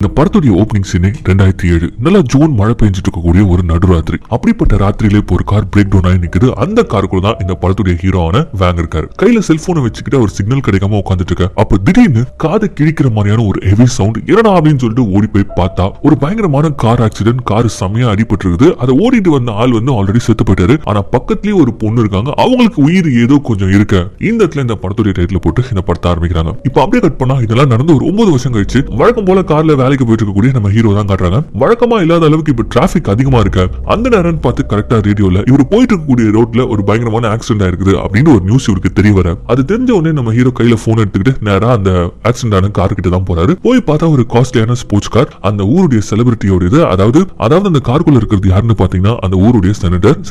இந்த படத்துடைய ஓப்பனிங் சீனே 2007 நல்லா ஜூன் மழை பெஞ்சிட்டு இருக்கக்கூடிய ஒரு நடுராத்திரி. அப்படிப்பட்ட ராத்திரியிலே இப்போ ஒரு கார் பிரேக் டவுன் ஆகி நிக்குது. அந்த காருக்குள்ள தான் இந்த படத்துடைய ஹீரோவான வேங் இருக்காரு. கையில செல்போனை வச்சுக்கிட்டு ஒரு சிக்னல் கிடைக்காம உட்காந்துட்டு இருக்க. அப்ப திடீர்னு காதை கிழிக்கிற மாதிரியான ஒரு ஹெவி சவுண்ட் என்னடா அப்படின்னு சொல்லிட்டு ஓடி போய் பார்த்தா ஒரு பயங்கரமான கார் ஆக்சிடென்ட். கார் செமையா அடிபட்டு இருக்குது. அதை ஓடிட்டு வந்த ஆள் ஆல்ரெடி செத்து போயிட்டாரு. ஆனா பக்கத்துலயே ஒரு பொண்ணு இருக்காங்க. அவங்களுக்கு உயிர் ஏதோ கொஞ்சம் இருக்க. இந்த இடத்துல இந்த படத்துடைய டைட்டில் போட்டு இந்த படத்தை ஆரம்பிக்கிறாங்க. இப்ப அப்படியே கட் பண்ணா இதெல்லாம் நடந்து ஒரு 9 வருஷம் கழிச்சு வழக்கம் போல கார்ல வேலைக்கு போயிட்டு இருக்கக்கூடிய நம்ம ஹீரோ தான் காட்டுறாங்க. வழக்கமா இல்லாத அளவுக்கு இப்ப டிராபிக் அதிகமா இருக்கு. அந்த நேரம் பார்த்து கரெக்டா ரேடியோல இவர் போயிட்டு இருக்கக்கூடிய ரோட்ல ஒரு பயங்கரமான ஆக்சிடென்ட் ஆயிருக்குது அப்படின்னு ஒரு நியூஸ் இவருக்கு தெரிய வர. அது தெரிஞ்ச உடனே நம்ம ஹீரோ கையில போன் எடுத்துக்கிட்டு நேரா அந்த ஆக்சிடென்ட் ஆன கார் கிட்ட தான் போறாரு. போய் பார்த்தா ஒரு காஸ்ட்லியான ஸ்போர்ட்ஸ் கார். அந்த ஊருடைய செலிபிரிட்டியோட இது. அதாவது அந்த காருக்குள்ள இருக்கிறது யாருன்னு பாத்தீங்கன்னா அந்த ஊருடைய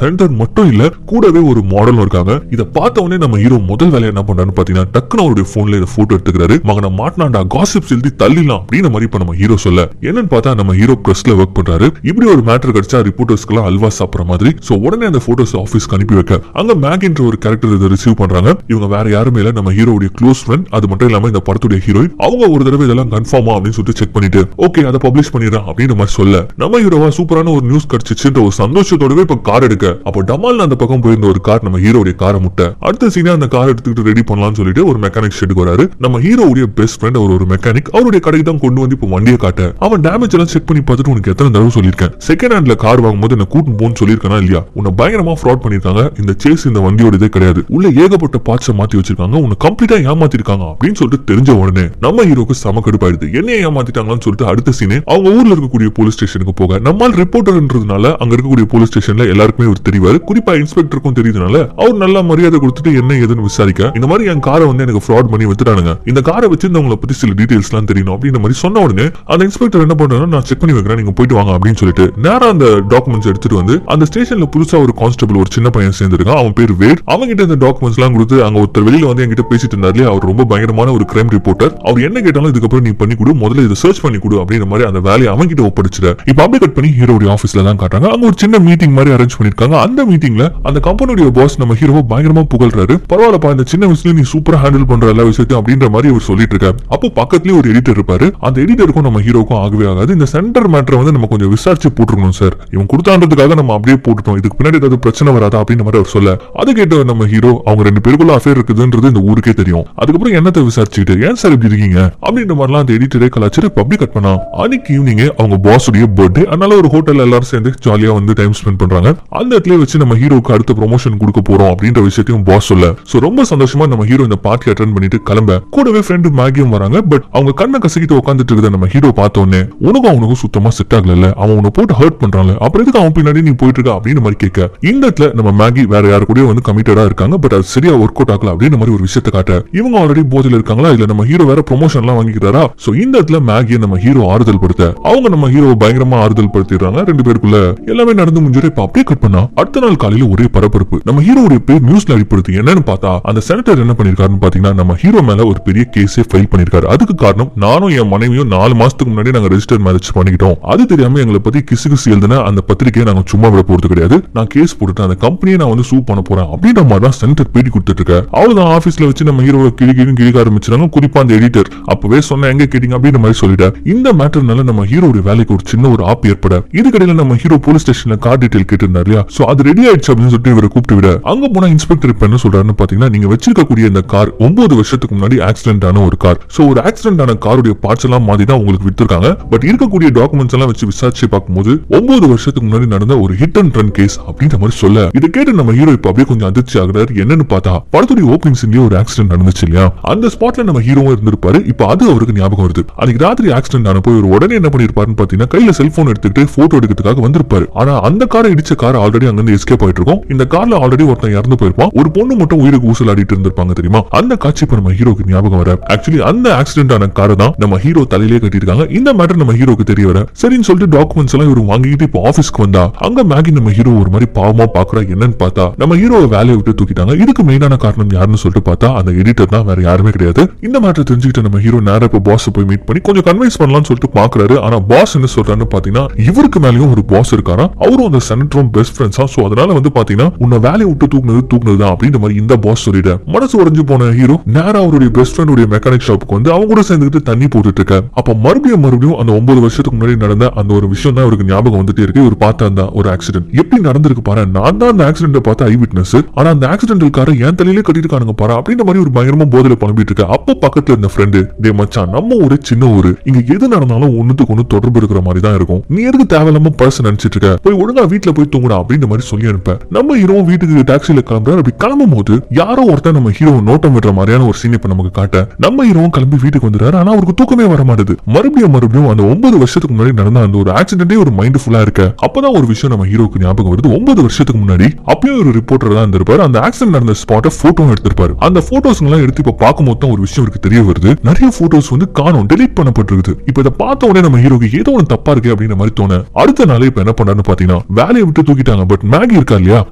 செனட்டர் மட்டும் இல்ல, கூடவே ஒரு மாடலும் இருக்காங்க. இத பார்த்த உடனே நம்ம ஹீரோ முதல் வேலையை என்ன பண்றாருன்னு பாத்தீங்கன்னா டக்குனு அவருடைய போன்ல இத போட்டோ எடுத்துக்கிறாரு. மகனை மாட்டினாண்டா காசிப்ஸ் எழுதி தள்ளிடலாம் அப்படின்னு மாதிரி இப்ப நம்ம ஹீரோ சொல்ல என்னன்னு பார்த்தா நம்ம ஹீரோ பிரஸ்ல ஒர்க் பண்றாரு. இப்படி ஒரு மேட்டர் கிடைச்சா ரிப்போர்ட்டர்ஸ்க்கு அல்வா சாப்பிடுற மாதிரி. சோ உடனே அந்த போட்டோஸ் ஆபீஸ்க்கு அனுப்பி வைக்க அங்க மேக்ன்ற ஒரு கேரக்டர் இதை ரிசீவ் பண்றாங்க. இவங்க வேற யாருமே இல்ல, நம்ம ஹீரோடைய க்ளோஸ் ஃப்ரெண்ட். அது மட்டும் இல்லாம இந்த படத்துடைய ஹீரோயின். அவங்க ஒரு தடவை இதெல்லாம் கன்ஃபார்மா அப்படின்னு சொல்லிட்டு செக் பண்ணிட்டு ஓகே அதை பப்ளிஷ் பண்ணிடுறேன் அப்படின்னு மாதிரி சொல்ல நம்ம ஹீரோவா சூப்பரான ஒரு நியூஸ் கிடைச்சிச்சுன்ற ஒரு சந்தோஷத்தோடவே இப்ப கார் எடுக்க. அப்போ டமால் அந்த பக்கம் போயிருந்த ஒரு கார் நம்ம ஹீரோடைய காரை முட்ட. அடுத்த சீனா அந்த கார் எடுத்துக்கிட்டு ரெடி பண்ணலாம்னு சொல்லிட்டு ஒரு மெக்கானிக் ஷெட்டுக்கு வராரு. நம்ம ஹீரோடைய பெஸ்ட் ஃப்ரெண்ட் அவர் ஒரு மெக்கானிக். அவருடைய கடைக்கு தான் கொண்டு வந்து இப்போ வண்டியை காட்ட அவன் டேமேஜ் எல்லாம் செக் பண்ணி பார்த்துட்டு உனக்கு எத்தனை தடவை சொல்லியிருக்கேன் செகண்ட் ஹேண்ட்ல கார் வாங்கும்போது என்ன கூட்டு போன்னு சொல்லியிருக்கானா இல்லையா? உன்னை பயங்கரமா ஃப்ராட் பண்ணிருக்காங்க. இந்த சேஸ் இந்த வண்டியோட இதே கிடையாது. உள்ள ஏகப்பட்ட பார்ட்ஸ் மாத்தி வச்சிருக்காங்க. உன்னை கம்ப்ளீட்டா ஏமாத்திருக்காங்க அப்படின்னு சொல்லிட்டு தெரிஞ்ச உடனே நம்ம ஹீரோக்கு செம கடுப்பாயிடுது. என்ன ஏமாத்திட்டாங்கன்னு சொல்லிட்டு அடுத்த சீனே அவங்க ஊர்ல இருக்கக்கூடிய போலீஸ் ஸ்டேஷனுக்கு போக நம்மால் ரிப்போர்ட்டர்ன்றதுனால அங்க இருக்கக்கூடிய போலீஸ் ஸ்டேஷன்ல எல்லாருக்குமே ஒரு தெரிவாரு. குறிப்பா இன்ஸ்பெக்டருக்கும் தெரியுதுனால அவர் நல்லா மரியாதை கொடுத்துட்டு என்ன ஏதுன்னு விசாரிக்க இந்த மாதிரி என் காரை எனக்கு ஃப்ராட் பண்ணி வித்துட்டானுங்க. இந்த காரை வச்சிருந்தவங்களை பத்தி சில டீடைல்ஸ் எல்லாம் தெரியணும் அப்படின்ற மாதிரி சொன்ன உடனே அந்த இன்ஸ்பெக்டர் என்ன பண்றாரு, நான் செக் பண்ணி வைக்கிறேன், நீங்க போயிட்டு வாங்க அப்படின்னு சொல்லிட்டு நேரா அந்த டாக்குமெண்ட்ஸ் எடுத்துட்டு வந்து அந்த ஸ்டேஷன்ல புதுசா ஒரு கான்ஸ்டபிள் ஒரு சின்ன பையன் சேர்ந்திருக்கான். அவன் பேர் வேட். அவங்க கிட்ட இந்த டாக்குமெண்ட்ஸ் எல்லாம் கொடுத்து அங்க ஒருத்தர் வெளியில என்கிட்ட பேசிட்டு இருந்தாரு. அவர் ரொம்ப பயங்கரமான ஒரு கிரைம் ரிப்போர்ட்டர். அவர் என்ன கேட்டாலும் இதுக்கப்புறம் நீ பண்ணி கொடு, முதல்ல இதை சர்ச் பண்ணி கொடு அப்படின்ற மாதிரி அந்த வேலையை அவங்க கிட்ட ஒப்படைச்சிட. இப்ப அப்படியே கட் பண்ணி ஹீரோடைய ஆபீஸ்ல தான் காட்டுறாங்க. அங்க ஒரு சின்ன மீட்டிங் மாதிரி அரேஞ்ச் பண்ணிருக்காங்க. அந்த மீட்டிங்ல அந்த கம்பெனியோட பாஸ் நம்ம ஹீரோவை பயங்கரமா புகழ்றாரு. பரவாயில்லப்பா, இந்த சின்ன விஷயத்துல நீ சூப்பரா ஹேண்டில் பண்ற எல்லா விஷயத்தையும் அப்படின்ற மாதிரி அவர் சொல்லிட்டு இருக்காரு. அப்போ பக்கத்துலயே ஒரு எடிட்டர் இருப்பாரு. அந்த எடிட்டருக்கும் நம்ம ஹீரோக்கும் ஆகவே ஆகாது. இந்த சென்டர் மேட்டரை நம்ம கொஞ்சம் விசாரிச்சு போட்டுருக்கணும் சார். இவன் கொடுத்தான்றதுக்காக நம்ம அப்படியே போட்டுட்டோம். இதுக்கு பின்னாடி ஏதாவது பிரச்சனை வராதா அப்படின்னு மாதிரி அவர் சொல்ல அதை கேட்ட நம்ம ஹீரோ அவங்க ரெண்டு பேருக்குள்ள அஃபேர் இருக்குதுன்றது இந்த ஊருக்கே தெரியும். அதுக்கப்புறம் என்னத்தை விசாரிச்சுட்டு ஏன் சார் இப்படி இருக்கீங்க அப்படின்ற மாதிரிலாம் அந்த எடிட்டரே கலாச்சாரம் பப்ளிக் கட் பண்ணா. அன்னைக்கு ஈவினிங் அவங்க பாஸுடைய பர்த்டே. அதனால ஒரு ஹோட்டல் எல்லாரும் சேர்ந்து ஜாலியா டைம் ஸ்பெண்ட் பண்றாங்க. அந்த இடத்துல வச்சு நம்ம ஹீரோக்கு அடுத்த ப்ரொமோஷன் கொடுக்க போறோம் அப்படின்ற விஷயத்தையும் பாஸ் சொல்ல சோ ரொம்ப சந்தோஷமா நம்ம ஹீரோ இந்த பார்ட்டி அட்டெண்ட் பண்ணிட்டு கிளம்ப கூடவே ஃப்ரெண்டு மேகியும் வராங்க. பட் அவங்க கண்ணை கசக்கிட்டு உட்காந்துட்டு இருக்கிறத நம்ம ஹீரோ பார்த்த உடனே உனக்கும் அவனுக்கும் சுத்தமா செட் ஆகல, அவன் உன்னை போட்டு ஹர்ட் பண்றாங்க, அப்புறம் எதுக்கு அவன் பின்னாடி நீ போயிட்டு இருக்க அப்படின்னு மாதிரி கேட்க இந்த இடத்துல நம்ம மேகி வேற யாரு கூட கமிட்டடா இருக்காங்க. பட் அது சரியா ஒர்க் அவுட் ஆகல அப்படின்னு மாதிரி ஒரு விஷயத்தை காட்ட இவங்க ஆல்ரெடி போதில இருக்காங்களா, இல்ல நம்ம ஹீரோ வேற ப்ரொமோஷன் எல்லாம் வாங்கிக்கிறாரா. சோ இந்த இடத்துல மேகியை நம்ம ஹீரோ ஆறுதல் படுத்த அவங்க நம்ம ஹீரோ பயங்கரமா ஆறுதல் படுத்திடுறாங்க. ரெண்டு பேருக்குள்ள எல்லாமே நடந்து முடிஞ்சிடும். இப்ப அப்படியே கட் பண்ணா அடுத்த நாள் காலையில ஒரே பரபரப்பு. நம்ம ஹீரோடைய பேர் நியூஸ்ல அடிப்படுது. என்னன்னு பார்த்தா அந்த செனட்டர் என்ன பண்ணிருக்காருன்னு பாத்தீங்கன்னா நம்ம ஹீரோ மேல ஒரு பெரிய கேஸே ஃபைல் பண்ணிருக்காரு. அதுக்கு காரணம் நானும் என் மனைவியும் 4 மாசத்துக்கு முன்னாடி நாங்க ரெஜிஸ்டர் மேரேஜ் பண்ணிக்கிட்டோம். அது தெரியாம எங்களை பத்தி கிசு எழுதுன அந்த பத்திரிகையை நாங்க சும்மா விட போறது கிடையாது. நான் கேஸ் போட்டுட்டு அந்த கம்பெனியை நான் சூ பண்ண போறேன் அப்படின்ற மாதிரி தான் சென்டர் பேட்டி கொடுத்துட்டு இருக்க. அவ்வளவுதான் ஆபீஸ்ல வச்சு நம்ம ஹீரோவை கிழிக்க ஆரம்பிச்சாங்க. குறிப்பா அந்த எடிட்டர் அப்பவே சொன்ன எங்க கேட்டீங்க அப்படின்ற மாதிரி சொல்லிட்ட. இந்த மேட்டர்னால நம்ம ஹீரோடைய வேலைக்கு ஒரு சின்ன ஒரு ஆப் ஏற்பட இதுக்கடையில நம்ம ஹீரோ போலீஸ் ஸ்டேஷன்ல கார் டீடைல் கேட்டிருந்தாரு இல்லையா. சோ அது ரெடி ஆயிடுச்சு அப்படின்னு சொல்லிட்டு இவரை கூப்பிட்டு விட அங்க போனா இன்ஸ்பெக்டர் இப்ப என்ன சொல்றாருன்னு பாத்தீங்கன்னா நீங்க வச்சிருக்கக்கூடிய இந்த கார் 9 வருஷத்துக்கு முன்னாடி ஆக்சிடென்ட் ஆன ஒரு கார். சோ ஒரு ஆக்சிடென்ட் ஆன காருடைய பார்ட்ஸ் எல்லாம் மாத்தி தான் உங்களுக்கு வித்திருக்காங்க. பட் இருக்கக்கூடிய டாக்குமெண்ட்ஸ் எல்லாம் வச்சு விசாரிச்சு பார்க்கும்போது 9 வருஷத்துக்கு முன்னாடி நடந்த ஒரு ஹிட் அண்ட் ரன் கேஸ் அப்படின்ற மாதிரி சொல்ல இதை கேட்டு நம்ம ஹீரோ இப்ப அப்படியே கொஞ்சம் அதிர்ச்சி ஆகுறாரு. என்னன்னு பார்த்தா படத்துடைய ஓப்பனிங் சீன்லயே ஒரு ஆக்சிடென்ட் நடந்துச்சு இல்லையா. அந்த ஸ்பாட்ல நம்ம ஹீரோவும் இருந்திருப்பாரு. இப்ப அது அவருக்கு ஞாபகம் வருது. அன்னைக்கு ராத்திரி ஆக்சிடென்ட் ஆன போய் ஒரு உடனே என்ன பண்ணிருப்பாருன்னு பாத்தீங்கன்னா கையில செல்போன் எடுத்துக்கிட்டு போட்டோ எடுக்கிறதுக்காக வந்திருப்பாரு. ஆனா அந்த காரை இடிச்ச கார் ஆல்ரெடி அங்க இருந்து எஸ்கேப் ஆயிட்டு இருக்கும். இந்த கார்ல ஆல்ரெடி ஒருத்தன் இறந்து போயிருப்பான். ஒரு பொண்ணு மட்டும் உயிருக்கு ஊசலாடிட்டு இருந்திருப்பாங்க தெரியுமா. அந்த காட்சி இப்ப நம்ம ஹீரோக்கு ஞாபகம் வர ஆக்சுவலி அந்த ஆக்சிடென்ட் ஆன காரை தான் நம்ம ஹீரோ தலையிலே கட்டிருக்காங்க. இந்த மேட்டர் நம்ம ஹீரோக்கு தெரிய வர சரின்னு சொல்லிட்டு டாக்குமெண்ட்ஸ் எல்லாம் இவரு வாங்கிட்டு இப்போ ஆபீஸ்க்கு வந்தா அங்க மேகி நம்ம ஹீரோ ஒரு மாதிரி பாவமா பாக்குறா. என்னன்னு பார்த்தா நம்ம ஹீரோவை வேலையை விட்டு தூக்கிட்டாங்க. இதுக்கு மெயினான காரணம் யாருன்னு சொல்லிட்டு பார்த்தா அந்த எடிட்டர் தான், வேற யாருமே கிடையாது. இந்த மேட்டர் தெரிஞ்சுக்கிட்டு நம்ம ஹீரோ நேரா இப்போ பாஸ் போய் மீட் பண்ணி கொஞ்சம் கன்வின்ஸ் பண்ணலாம்னு சொல்லிட்டு பாக்குறாரு. ஆனா பாஸ் என்ன சொல்றாருன்னு பாத்தீங்கன்னா இவருக்கு மேலயும் ஒரு பாஸ் இருக்காரா, அவரும் அந்த செனட்டரும் பெஸ்ட் ஃப்ரெண்ட்ஸா. சோ அதனால பாத்தீங்கன்னா உன்னை வேலையை விட்டு தூக்குனதுதான் அப்படின்ற மாதிரி இந்த பாஸ் சொல்லிட மனசு உடைஞ்சு போன ஹீரோ நேரா அவருடைய பெஸ்ட் ஃப்ரெண்டுடைய மெக்கானிக் ஷாப்புக்கு அவங்க கூட சேர்ந்துட்டு தண்ணி போட்டுட்டு இருக்க. அப்ப மறு மறுபடியும் அந்த 9 வருஷத்துக்கு முன்னாடி நடந்த அந்த ஒரு விஷயம் தான் அவருக்கு ஞாபகம் வந்துட்டே இருக்கு. இவர் பார்த்த அந்த ஒரு ஆக்சிடென்ட் எப்படி நடந்திருக்கு பாரு, நான் தான் அந்த ஆக்சிடென்ட் பார்த்த ஐ விட்னஸ், ஆனா அந்த ஆக்சிடென்டல் காரை என் தலையிலே கட்டிருக்கானுங்க பாரு அப்படின்ற மாதிரி ஒரு பயங்கரமா போதையில புலம்பிட்டு இருக்கு. அப்ப பக்கத்துல இருந்த ஃப்ரெண்டு, டே மச்சான், நம்ம ஒரு சின்ன ஊரு, இங்க எது நடந்தாலும் ஒண்ணுத்துக்கு ஒண்ணு தொடர்பு இருக்கிற மாதிரி தான் இருக்கும், நீ எதுக்கு தேவையில்லாம பழச நினைச்சிட்டு இருக்க, போய் ஒழுங்கா வீட்டுல போய் தூங்குடா அப்படின்ற மாதிரி சொல்லி அனுப்ப நம்ம ஹீரோ வீட்டுக்கு டாக்ஸில கிளம்புறாரு. அப்படி கிளம்பும் போது யாரோ ஒருத்தர் நம்ம ஹீரோ நோட்டம் விடுற மாதிரியான ஒரு சீன் இப்ப நமக்கு காட்ட நம்ம ஹீரோவும் கிளம்பி வீட்டுக்கு வந்துறாரு. ஆனா அவருக்கு தூக்கமே வர மாட்டேது. மறுபடியும் அந்த 9 வருஷத்துக்கு முன்னாடி நடந்த அந்த ஒரு ஆக்சிடென்டே ஒரு மைண்ட் ஃபுல்லா இருக்க. அப்பதான் ஒரு விஷயம் நம்ம ஹீரோக்கு ஞாபகம் வருது. 9 வருஷத்துக்கு முன்னாடி அப்பயும் ஒரு ரிப்போர்ட்டர் தான் இருந்திருப்பாரு. அந்த ஆக்சிடென்ட் நடந்த ஸ்பாட்டை போட்டோ எடுத்திருப்பாரு. அந்த போட்டோஸ் எல்லாம் எடுத்து இப்ப பார்க்கும்போது தான் ஒரு விஷயம் இருக்கு தெரிய வருது. நிறைய போட்டோஸ் வந்து காணோம், டெலீட் பண்ணப்பட்டிருக்கு. இப்ப இதை பார்த்த உடனே நம்ம ஹீரோக்கு ஏதோ ஒன்று தப்பா இருக்கு அப்படின்ற மாதிரி தோண அடுத்த நாளே இப்ப என்ன பண்றாருன்னு பாத்தீங்கன்னா வேலையை விட்டு தூக்கிட்டாங்க. பட் மேகி இருக்கா இல்லையா,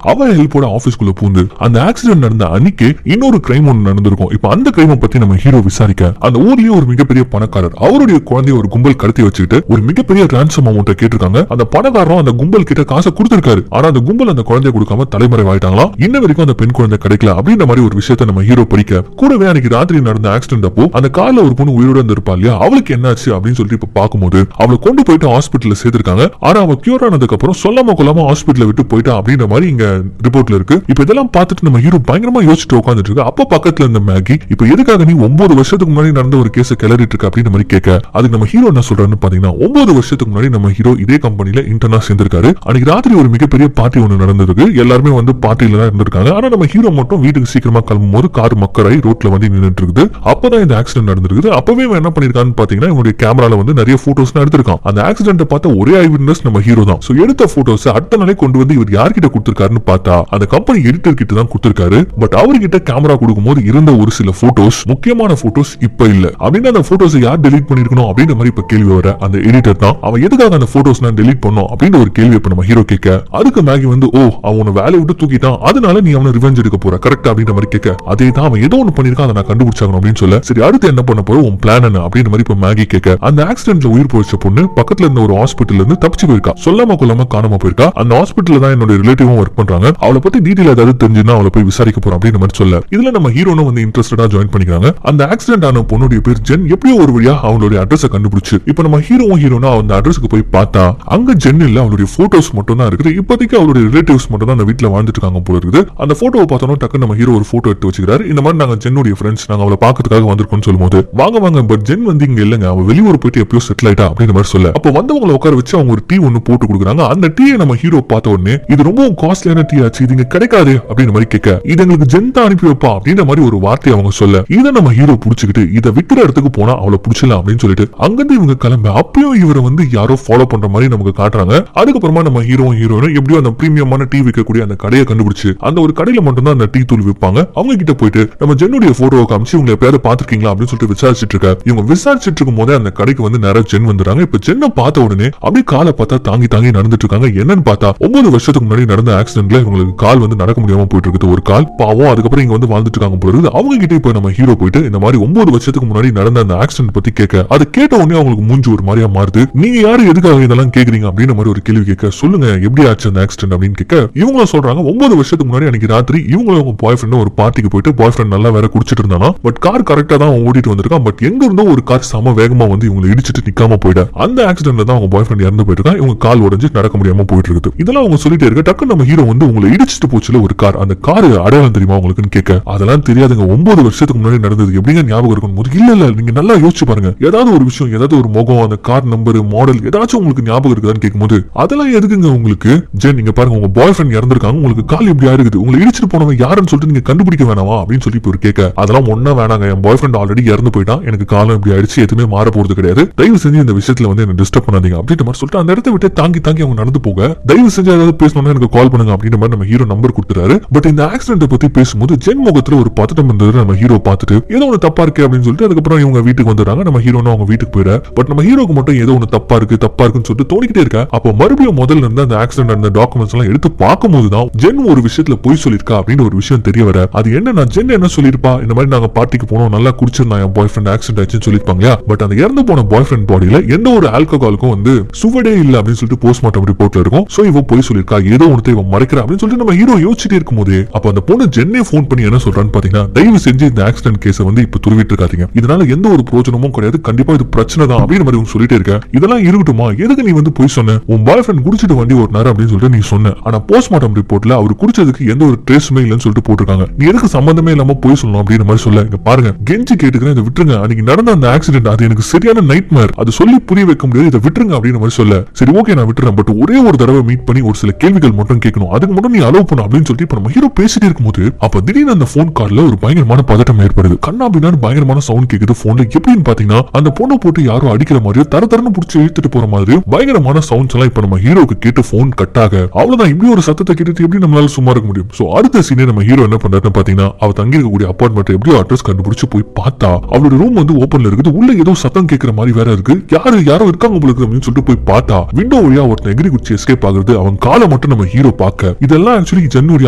அவ ஹெல்ப்போட ஆபீஸ்க்குள்ள பூந்து அந்த ஆக்சிடென்ட் நடந்த அன்னைக்கு இன்னொரு கிரைம் ஒன்று நடந்திருக்கும். இப்ப அந்த கிரைமை பத்தி நம்ம ஹீரோ விசாரிக்க அந்த ஊர்லயே ஒரு மிகப்பெரிய பணக்காரர் அவருடைய குழந்தைய ஒரு கும்பல் கடத்தி வச்சுக்கிட்டு ஒரு மிகப்பெரிய ரான்சம் அமௌண்ட்டை கேட்டிருக்காங்க. அந்த பணக்காரரும் அந்த கும்பல் கிட்ட காசை கொடுத்திருக்காரு. ஆனா அந்த கும்பல் அந்த குழந்தைய கொடுக்காம தலைமறைவாயிட்டாங்களாம். இன்ன வரைக்கும் அந்த பெண் குழந்தை கிடைக்கல அப்படின்ற மாதிரி ஒரு விஷயத்த நம்ம ஹீரோ படிக்க கூடவே அன்னைக்கு ராத்திரி நடந்த ஆக்சிடென்ட் அப்போ அந்த கார்ல ஒரு பொண்ணு உயிரோட இருந்திருப்பா இல்லையா, அவளுக்கு என்னாச்சு அப்படின்னு சொல்லிட்டு இப்ப பார்க்கும்போது அவளை கொண்டு போயிட்டு ஹாஸ்பிட்டல்ல சேர்த்திருக்காங்க. ஆனா அவ கியூர் ஆனதுக்கு அப்புறம் சொல்லாம கொள்ளாம ஹாஸ்பிட்டல்ல விட்டு போயிட்டா அப்படின்ற மாதிரி இங்க ரிப்போர்ட்ல இருக்கு. இப்ப இதெல்லாம் பார்த்துட்டு நம்ம ஹீரோ பயங்கரமா யோசிச்சுட்டு உட்காந்துட்டு இருக்கு. அப்ப பக்கத்துல இருந்த மேகி, இப்ப எதுக்காக நீ 9 வருஷத்துக்கு முன்னாடி நடந்த ஒரு கேஸ கிளறிட்டு இருக்க அப்படின்ற மாதிரி கேட்க அதுக்கு நம்ம ஹீரோ என்ன சொல்றாருன்னு பாத்தீங்கன்னா 9 வருஷத்துக்கு முன்னாடி நம்ம ஹீரோ இதே கம்பெனில இன்டர்னா சேர்ந்திருக்காரு. அன்னைக்கு ராத்திரி ஒரு மிகப்பெரிய பார்ட்டி ஒன்று நடந்திருக்கு. எல்லாருமே வந்து பார்ட்டியில தான் இருந்திருக்காங்க. ஆனா நம்ம ஹீரோ மட்டும் வீட்டுக்கு சீக்கிரமா கிளம்பும் போது கார் மக்கராய் ரோட்ல வந்து நின்னுட்டு இருக்குது. அப்பதான் இந்த ஆக்சிடென்ட் நடந்திருக்கு. அப்பவே என்ன பண்ணிருக்கான்னு பாத்தீங்கன்னா இவனுடைய கேமரால வந்து நிறைய போட்டோஸ் எடுத்திருக்கான். அந்த ஆக்சிடென்ட் பார்த்த ஒரே ஐ விட்னஸ் நம்ம ஹீரோ தான். சோ எடுத்த போட்டோஸ் அடுத்த நாளே கொண்டு வந்து இவர் யார்கிட்ட கொடுத்திருக்காருன்னு பார்த்தா அந்த கம்பெனி எடிட்டர் கிட்ட தான் கொடுத்திருக்காரு. பட் அவர்கிட்ட கேமரா கொடுக்கும்போது இருந்த ஒரு சில போட்டோஸ், முக்கியமான போட்டோஸ் இப்ப இல்ல அப்படின்னு அந்த போட்டோஸ் யார் டெலீட் பண்ணிருக்கணும் அப்படின்ற மாதிரி இப்ப கேள்வி வர அந்த எடிட்டர் தான். அவன் எதுக்காக அந்த போட்டோஸ் நான் டெலீட் பண்ணோம் அப்படின்ற ஒரு கேள்வி இப்ப நம்ம ஹீரோ கேட்க அதுக்கு மேகி வந்து ஓ அவனை வேலையை விட்டு தூக்கிட்டான், அதனால நீ அவனை ரிவெஞ்ச் எடுக்க போற கரெக்ட் அப்படின்ற மாதிரி கேட்க அதே தான் அவன் ஏதோ ஒன்று பண்ணிருக்கான், அதை நான் கண்டுபிடிச்சாகணும் அப்படின்னு சொல்ல சரி அடுத்து என்ன பண்ண போற உன் பிளான் என்ன அப்படின்ற மாதிரி இப்ப மேகி கேட்க அந்த ஆக்சிடென்ட்ல உயிர் போயிச்ச பொண்ணு பக்கத்துல இருந்த ஒரு ஹாஸ்பிட்டல்ல இருந்து தப்பிச்சு போயிருக்கா, சொல்லாம கொள்ளாம காணாம போயிருக்கா. அந்த ஹாஸ்பிட்டல்ல தான் என்னோட ரிலேட்டிவும் ஒர்க் பண்றாங்க, அவளை பத்தி டீடைல் ஏதாவது தெரிஞ்சுன்னா அவளை போய் விசாரிக்க போறோம் அப்படின்ற மாதிரி சொல்ல இதுல நம்ம ஹீரோனும் வந்து இன்ட்ரெஸ்டடா ஜாயின் பண்ணிக்கிறாங்க. அந்த ஆக்சிடென்ட் ஆன பொண்ணுடைய பேர் ஜென். எப்படியோ ஒரு வழியா அவளுடைய அட்ரஸ் கண்டுபிடிச்சு இப்ப நம்ம ஹீரோனா அந்த அட்ரஸ்க்கு போய் பார்த்தா அங்க ஜென் இல்ல, அவளுடைய போட்டோஸ் மட்டும் தான் இருக்குது. இப்போதைக்கு அவளுடைய ரிலேட்டிவ்ஸ் மட்டும் தான் அந்த வீட்டுல வாழ்ந்துட்டு இருக்காங்க போல இருக்குது. அந்த போட்டோவை பார்த்தோம் டக்கு நம்ம ஹீரோ ஒரு போட்டோ எடுத்து வச்சுக்கிறாரு. இந்த மாதிரி நாங்க ஜென்னுடைய ஃப்ரெண்ட்ஸ், நாங்க அவளை பாக்கிறதுக்காக வந்திருக்கோம் சொல்லும்போது வாங்க பட் ஜென் வந்து இங்க இல்லங்க, அவ வெளியூர் போயிட்டு எப்பயோ செட்டில் ஆயிட்டா அப்படின்ற மாதிரி சொல்ல அப்ப வந்தவங்களை உட்கார வச்சு அவங்க ஒரு டீ ஒன்னு போட்டு கொடுக்குறாங்க. அந்த டீயை நம்ம ஹீரோ பார்த்த உடனே இது ரொம்ப காஸ்ட்லியான டீ ஆச்சு, இது இங்க கிடைக்காது அப்படின்ற மாதிரி கேட்க இது எங்களுக்கு ஜென் தான் அனுப்பி வைப்பா அப்படின்ற மாதிரி ஒரு வார்த்தை அவங்க சொல்ல இதை நம்ம ஹீரோ புடிச்சுக்கிட்டு இதை விக்கிற இடத்துக்கு போனா அவளை புடிச்சலாம் அப்படின்னு சொல்லிட்டு அங்கிருந்து இவங்க கிளம்ப அப்பயும் இவரை வந்து யாரோ ஃபாலோ பண்ற மாதிரி நமக்கு காட்டுறாங்க. அதுக்கப்புறமா நம்ம ஹீரோயினும் எப்படியோ அந்த பிரீமியமான டீ விற்கக்கூடிய அந்த கடையை கண்டுபிடிச்சு அந்த ஒரு கடையில மட்டும் தான் அந்த டீ தூள் விற்பாங்க. அவங்க கிட்ட போயிட்டு நம்ம ஜென்னுடைய போட்டோவை காமிச்சு இவங்க எப்பயாவது பாத்துருக்கீங்களா அப்படின்னு சொல்லிட்டு விசாரிச்சுட்டு இருக்க இவங்க விசாரிச்சுட்டு இருக்கும் போதே அந்த கடைக்கு வந்து நிறைய ஜென் வந்துறாங்க. இப்ப ஜென்னை பார்த்த உடனே அப்படியே காலை பார்த்தா தாங்கி நடந்துட்டு இருக்காங்க. என்னன்னு பார்த்தா 9 வருஷத்துக்கு முன்னாடி நடந்த ஆக்சிடென்ட்ல இவங்களுக்கு கால் வந்து நடக்க முடியாம போயிட்டு இருக்குது ஒரு கால் பாவம். அதுக்கப்புறம் இங்க வந்து வாழ்ந்துட்டு இருக்காங்க போல இருக்குது. அவங்க கிட்ட இப்ப நம்ம ஹீரோ போயிட்டு இந்த மாதிரி 9 வருஷத்துக்கு முன்னாடி நடந்த அந்த ஆக்சிடென்ட் பத்தி கேட்க அது கேட்ட உடனே அவங்களுக்கு மூஞ்சி ஒரு மாதிரியா மாறுது. நீங்க யாரு எதுக்காக இதெல்லாம் கேக்குறீங்க அப்படின்ற மாதிரி ஒரு கேள்வி கேட்க சொல்லுங்க எப்படி ஆச்சு அந்த ஆக்சிடென்ட் அப்படின்னு கேட்க இவங்களும் சொல்றாங்க 9 வருஷத்துக்கு முன்னாடி அன்னைக்கு ராத்திரி இவங்களும் அவங்க பாய் ஃப்ரெண்டும் ஒரு பார்ட்டிக்கு போயிட்டு பாய் ஃப்ரெண்ட் நல்லா வேற குடிச்சிட்டு இருந்தானா. பட் கார் கரெக்டா தான் ஓடிட்டு வந்திருக்கான். பட் எங்க இருந்தோ ஒரு கார் சம வேகமா வந்து இவங்களை இடிச்சிட்டு நிக்காம போயிட அந்த ஆக்சிடென்ட்ல தான் அவங்க பாய் ஃப்ரெண்ட் இறந்து போயிருக்கான். இவங்க கால் உடைஞ்சு நடக்க முடியாம போயிட்டு இருக்குது. இதெல்லாம் அவங்க சொல்லிட்டே இருக்க டக்கு நம்ம ஹீரோ வந்து உங்களை இடிச்சிட்டு போச்சுல ஒரு கார், அந்த கார் அடையாளம் தெரியுமா உங்களுக்குன்னு கேட்க அதெல்லாம் தெரியாதுங்க, 9 வருஷத்துக்கு முன்னாடி நடந்தது எப்படிங்க ஞாபகம் இருக்கும். இல்ல நீங்க நல்லா யோசிச்சு பாருங்க, ஏதாவது ஒரு விஷயம் ஏதாவது ஒரு முகம் அந்த கார் நம்பர் மாடல் ஏதாச்சும் உங்களுக்கு ஞாபகம் இருக்குதான்னு கேட்கும்போது அதெல்லாம் எதுக்குங்க உங்களுக்கு ஜென், நீங்க பாருங்க உங்க பாய் ஃப்ரெண்ட் இறந்திருக்காங்க, உங்களுக்கு கால் இப்படி ஆயிருக்குது, உங்களை இடிச்சிட்டு போனவன் யாருன்னு சொல்லிட்டு நீங்க கண்டுபிடிக்க வேணாமா அப்படின்னு சொல்லி ஒரு கேட்க அதெல்லாம் ஒண்ணா வேணாங்க, என் பாய் ஃப்ரெண்ட் ஆல்ரெடி இறந்து போயிட்டான், எனக்கு காலம் இப்படி ஆயிடுச்சு, எதுவுமே மாற போறது கிடையாது, தயவு செஞ்சு இந்த விஷயத்துல வந்து என்ன டிஸ்டர்ப் பண்ணாதீங்க அப்படின்ற மாதிரி சொல்லிட்டு அந்த இடத்த விட்டு தாங்கி அவங்க நடந்து போக தயவு செஞ்சு ஏதாவது பேசணும்னா எனக்கு கால் பண்ணுங்க அப்படின்ற மாதிரி நம்ம ஹீரோ நம்பர் கொடுத்துறாரு. பட் இந்த ஆக்சிடென்ட் பத்தி பேசும்போது ஜென் முகத்துல ஒரு பதட்டம் இருந்தது நம்ம ஹீரோ பார்த்துட்டு ஏதோ ஒன்று தப்பா இருக்கு அப்படின்னு சொல்லிட்டு அதுக்கப்புறம் இவங்க வீட்டுக்கு வந்துடுறாங்க. நம்ம ஹீரோனும் அவங்க வீட்டுக்கு போயிட பட் நம்ம ஹீரோக்கு மட்டும் ஏதோ ஒன்று தப்பா இருக்குன்னு சொல்லிட்டு தோணிக்கிட்டே இருக்கா. அப்போ மறுபடியும் முதல்ல இருந்து அந்த ஆக்சிடென்ட் அந்த டாக்குமெண்ட்ஸ் எல்லாம் எடுத்து பார்க்கும்போது தான் ஜென் ஒரு விஷயத்துல போய் சொல்லிருக்கா அப்படின்னு ஒரு விஷயம் தெரிய வர அது என்ன ஜென் என்ன சொல்லிருப்பா, இந்த மாதிரி நாங்க பார்ட்டிக்கு போனோம் நல்லா குடிச்சிருந்தா என் பாய் ஃப்ரெண்ட் ஆக்சிடென்ட் ஆச்சுன்னு சொல்லிருப்பாங்க. பட் அந்த இறந்து போன பாய் ஃப்ரெண்ட் பாடியில எந்த ஒரு ஆல்கஹாலுக்கும் வந்து சுவடே இல்ல அப்படின்னு சொல்லிட்டு போஸ்ட்மார்ட்டம் ரிப்போர்ட்ல இருக்கும். சோ இவ போய் சொல்லிருக்கா ஏதோ ஒன்று இவன் மறைக்கிறா அப்படின்னு சொல்லிட்டு நம்ம ஹீரோ யோசிச்சுட்டே இருக்கும்போது அப்ப அந்த பொண்ணு ஜென்னே போன் பண்ணி என்ன சொல்றான்னு பாத்தீங்கன்னா தயவு செஞ்சு இந்த ஆக்சிடென்ட் கேஸை வந்து இப்ப துருவிட்டு இருக்காதீங்க, இதனால எந்த ஒரு பிரோஜனமும் கிடையாது, கண்டிப்பா இது பிரச்சனை தான் அப்படின்னு மாதிரி சொல்லிட்டே இருக்க. இதெல்லாம் இருக்கட்டுமா, எதுக்கு நீ வந்து போய் சொன்ன? உன் பாய் ஃப்ரெண்ட் குடிச்சிட்டு வண்டி ஓட்டினாரு அப்படின்னு சொல்லிட்டு நீ சொன்ன. ஆனா போஸ்ட்மார்ட்டம் ரிப்போர்ட்ல அவர் குடிச்சதுக்கு எந்த ஒரு ட்ரேஸுமே இல்லைன்னு சொல்லிட்டு போட்டிருக்காங்க. நீ எதுக்கு சம்பந்தமே இல்லாம போய் சொல்லணும் அப்படின்ற மாதிரி சொல்ல. இங்க பாருங்க, கெஞ்சி கேட்டுக்கிறேன், இதை விட்டுருங்க. அன்னைக்கு நடந்த அந்த ஆக்சிடென்ட் அது எனக்கு சரியான நைட்மேர். அது சொல்லி புரிய வைக்க முடியாது, இதை விட்டுருங்க அப்படின்னு மாதிரி சொல்ல. சரி ஓகே நான் விட்டுறேன், பட் ஒரே ஒரு தடவை மீட் பண்ணி ஒரு சில கேள்விகள் மட்டும் கேட்கணும், அதுக்கு மட்டும் நீ அலோவ் பண்ணு அப்படின்னு சொல்லிட்டு இப்ப நம்ம ஹீரோ பேசிட்டு இருக்கும்போது அப்ப திடீர்னு அந்த போன் கால்ல ஒரு பயங்கரமான பதட்டம் ஏற்படுது. கண்ணா பின்னான்னு பயங்கரமான சவுண்ட் கேக்குது போன்ல. எப்படின்னு பாத்தீங்கன்னா அந்த பொண்ணை போட்டு யாரும் அடிக்கிற மாதிரியோ தரன்னு புடிச்சு இழுத்துட்டு போற மாதிரியும் பயங்கரமான சவுண்ட்ஸ் எல்லாம் இப்ப நம்ம ஹீரோக்கு கேட்டு போன் கட் ஆக, அவ்வளவுதான். இப்படி ஒரு சத்தத்தை கேட்டு எப்படி நம்மளால சும்மா இருக்க முடியும்? சோ அடுத்த சீனே நம்ம ஹீரோ என்ன பண்றாருன்னு பாத்தீங்கன்னா அவ தங்கி இருக்கக்கூடிய அபார்ட்மெண்ட் எப்படியோ அட்ரஸ் கண்டுபிடிச்சு போய் பார்த்தா அவளோட ரூம் வந்து ஓபன்ல இருக்குது. உள்ள ஏதோ சத்தம் கேட்கிற மாதிரி வேற இருக்கு. யாரோ இருக்காங்க போல இருக்கு அப்படின்னு சொல்லிட்டு போய் பார்த்தா விண்டோ வழியா ஒருத்தன் எகிரி குச்சி எஸ்கேப் ஆகுறது. அவன் காலை மட்டும் நம்ம ஹீரோ பார்க்க இதெல்லாம் ஆக்சுவலி ஜென்னுடைய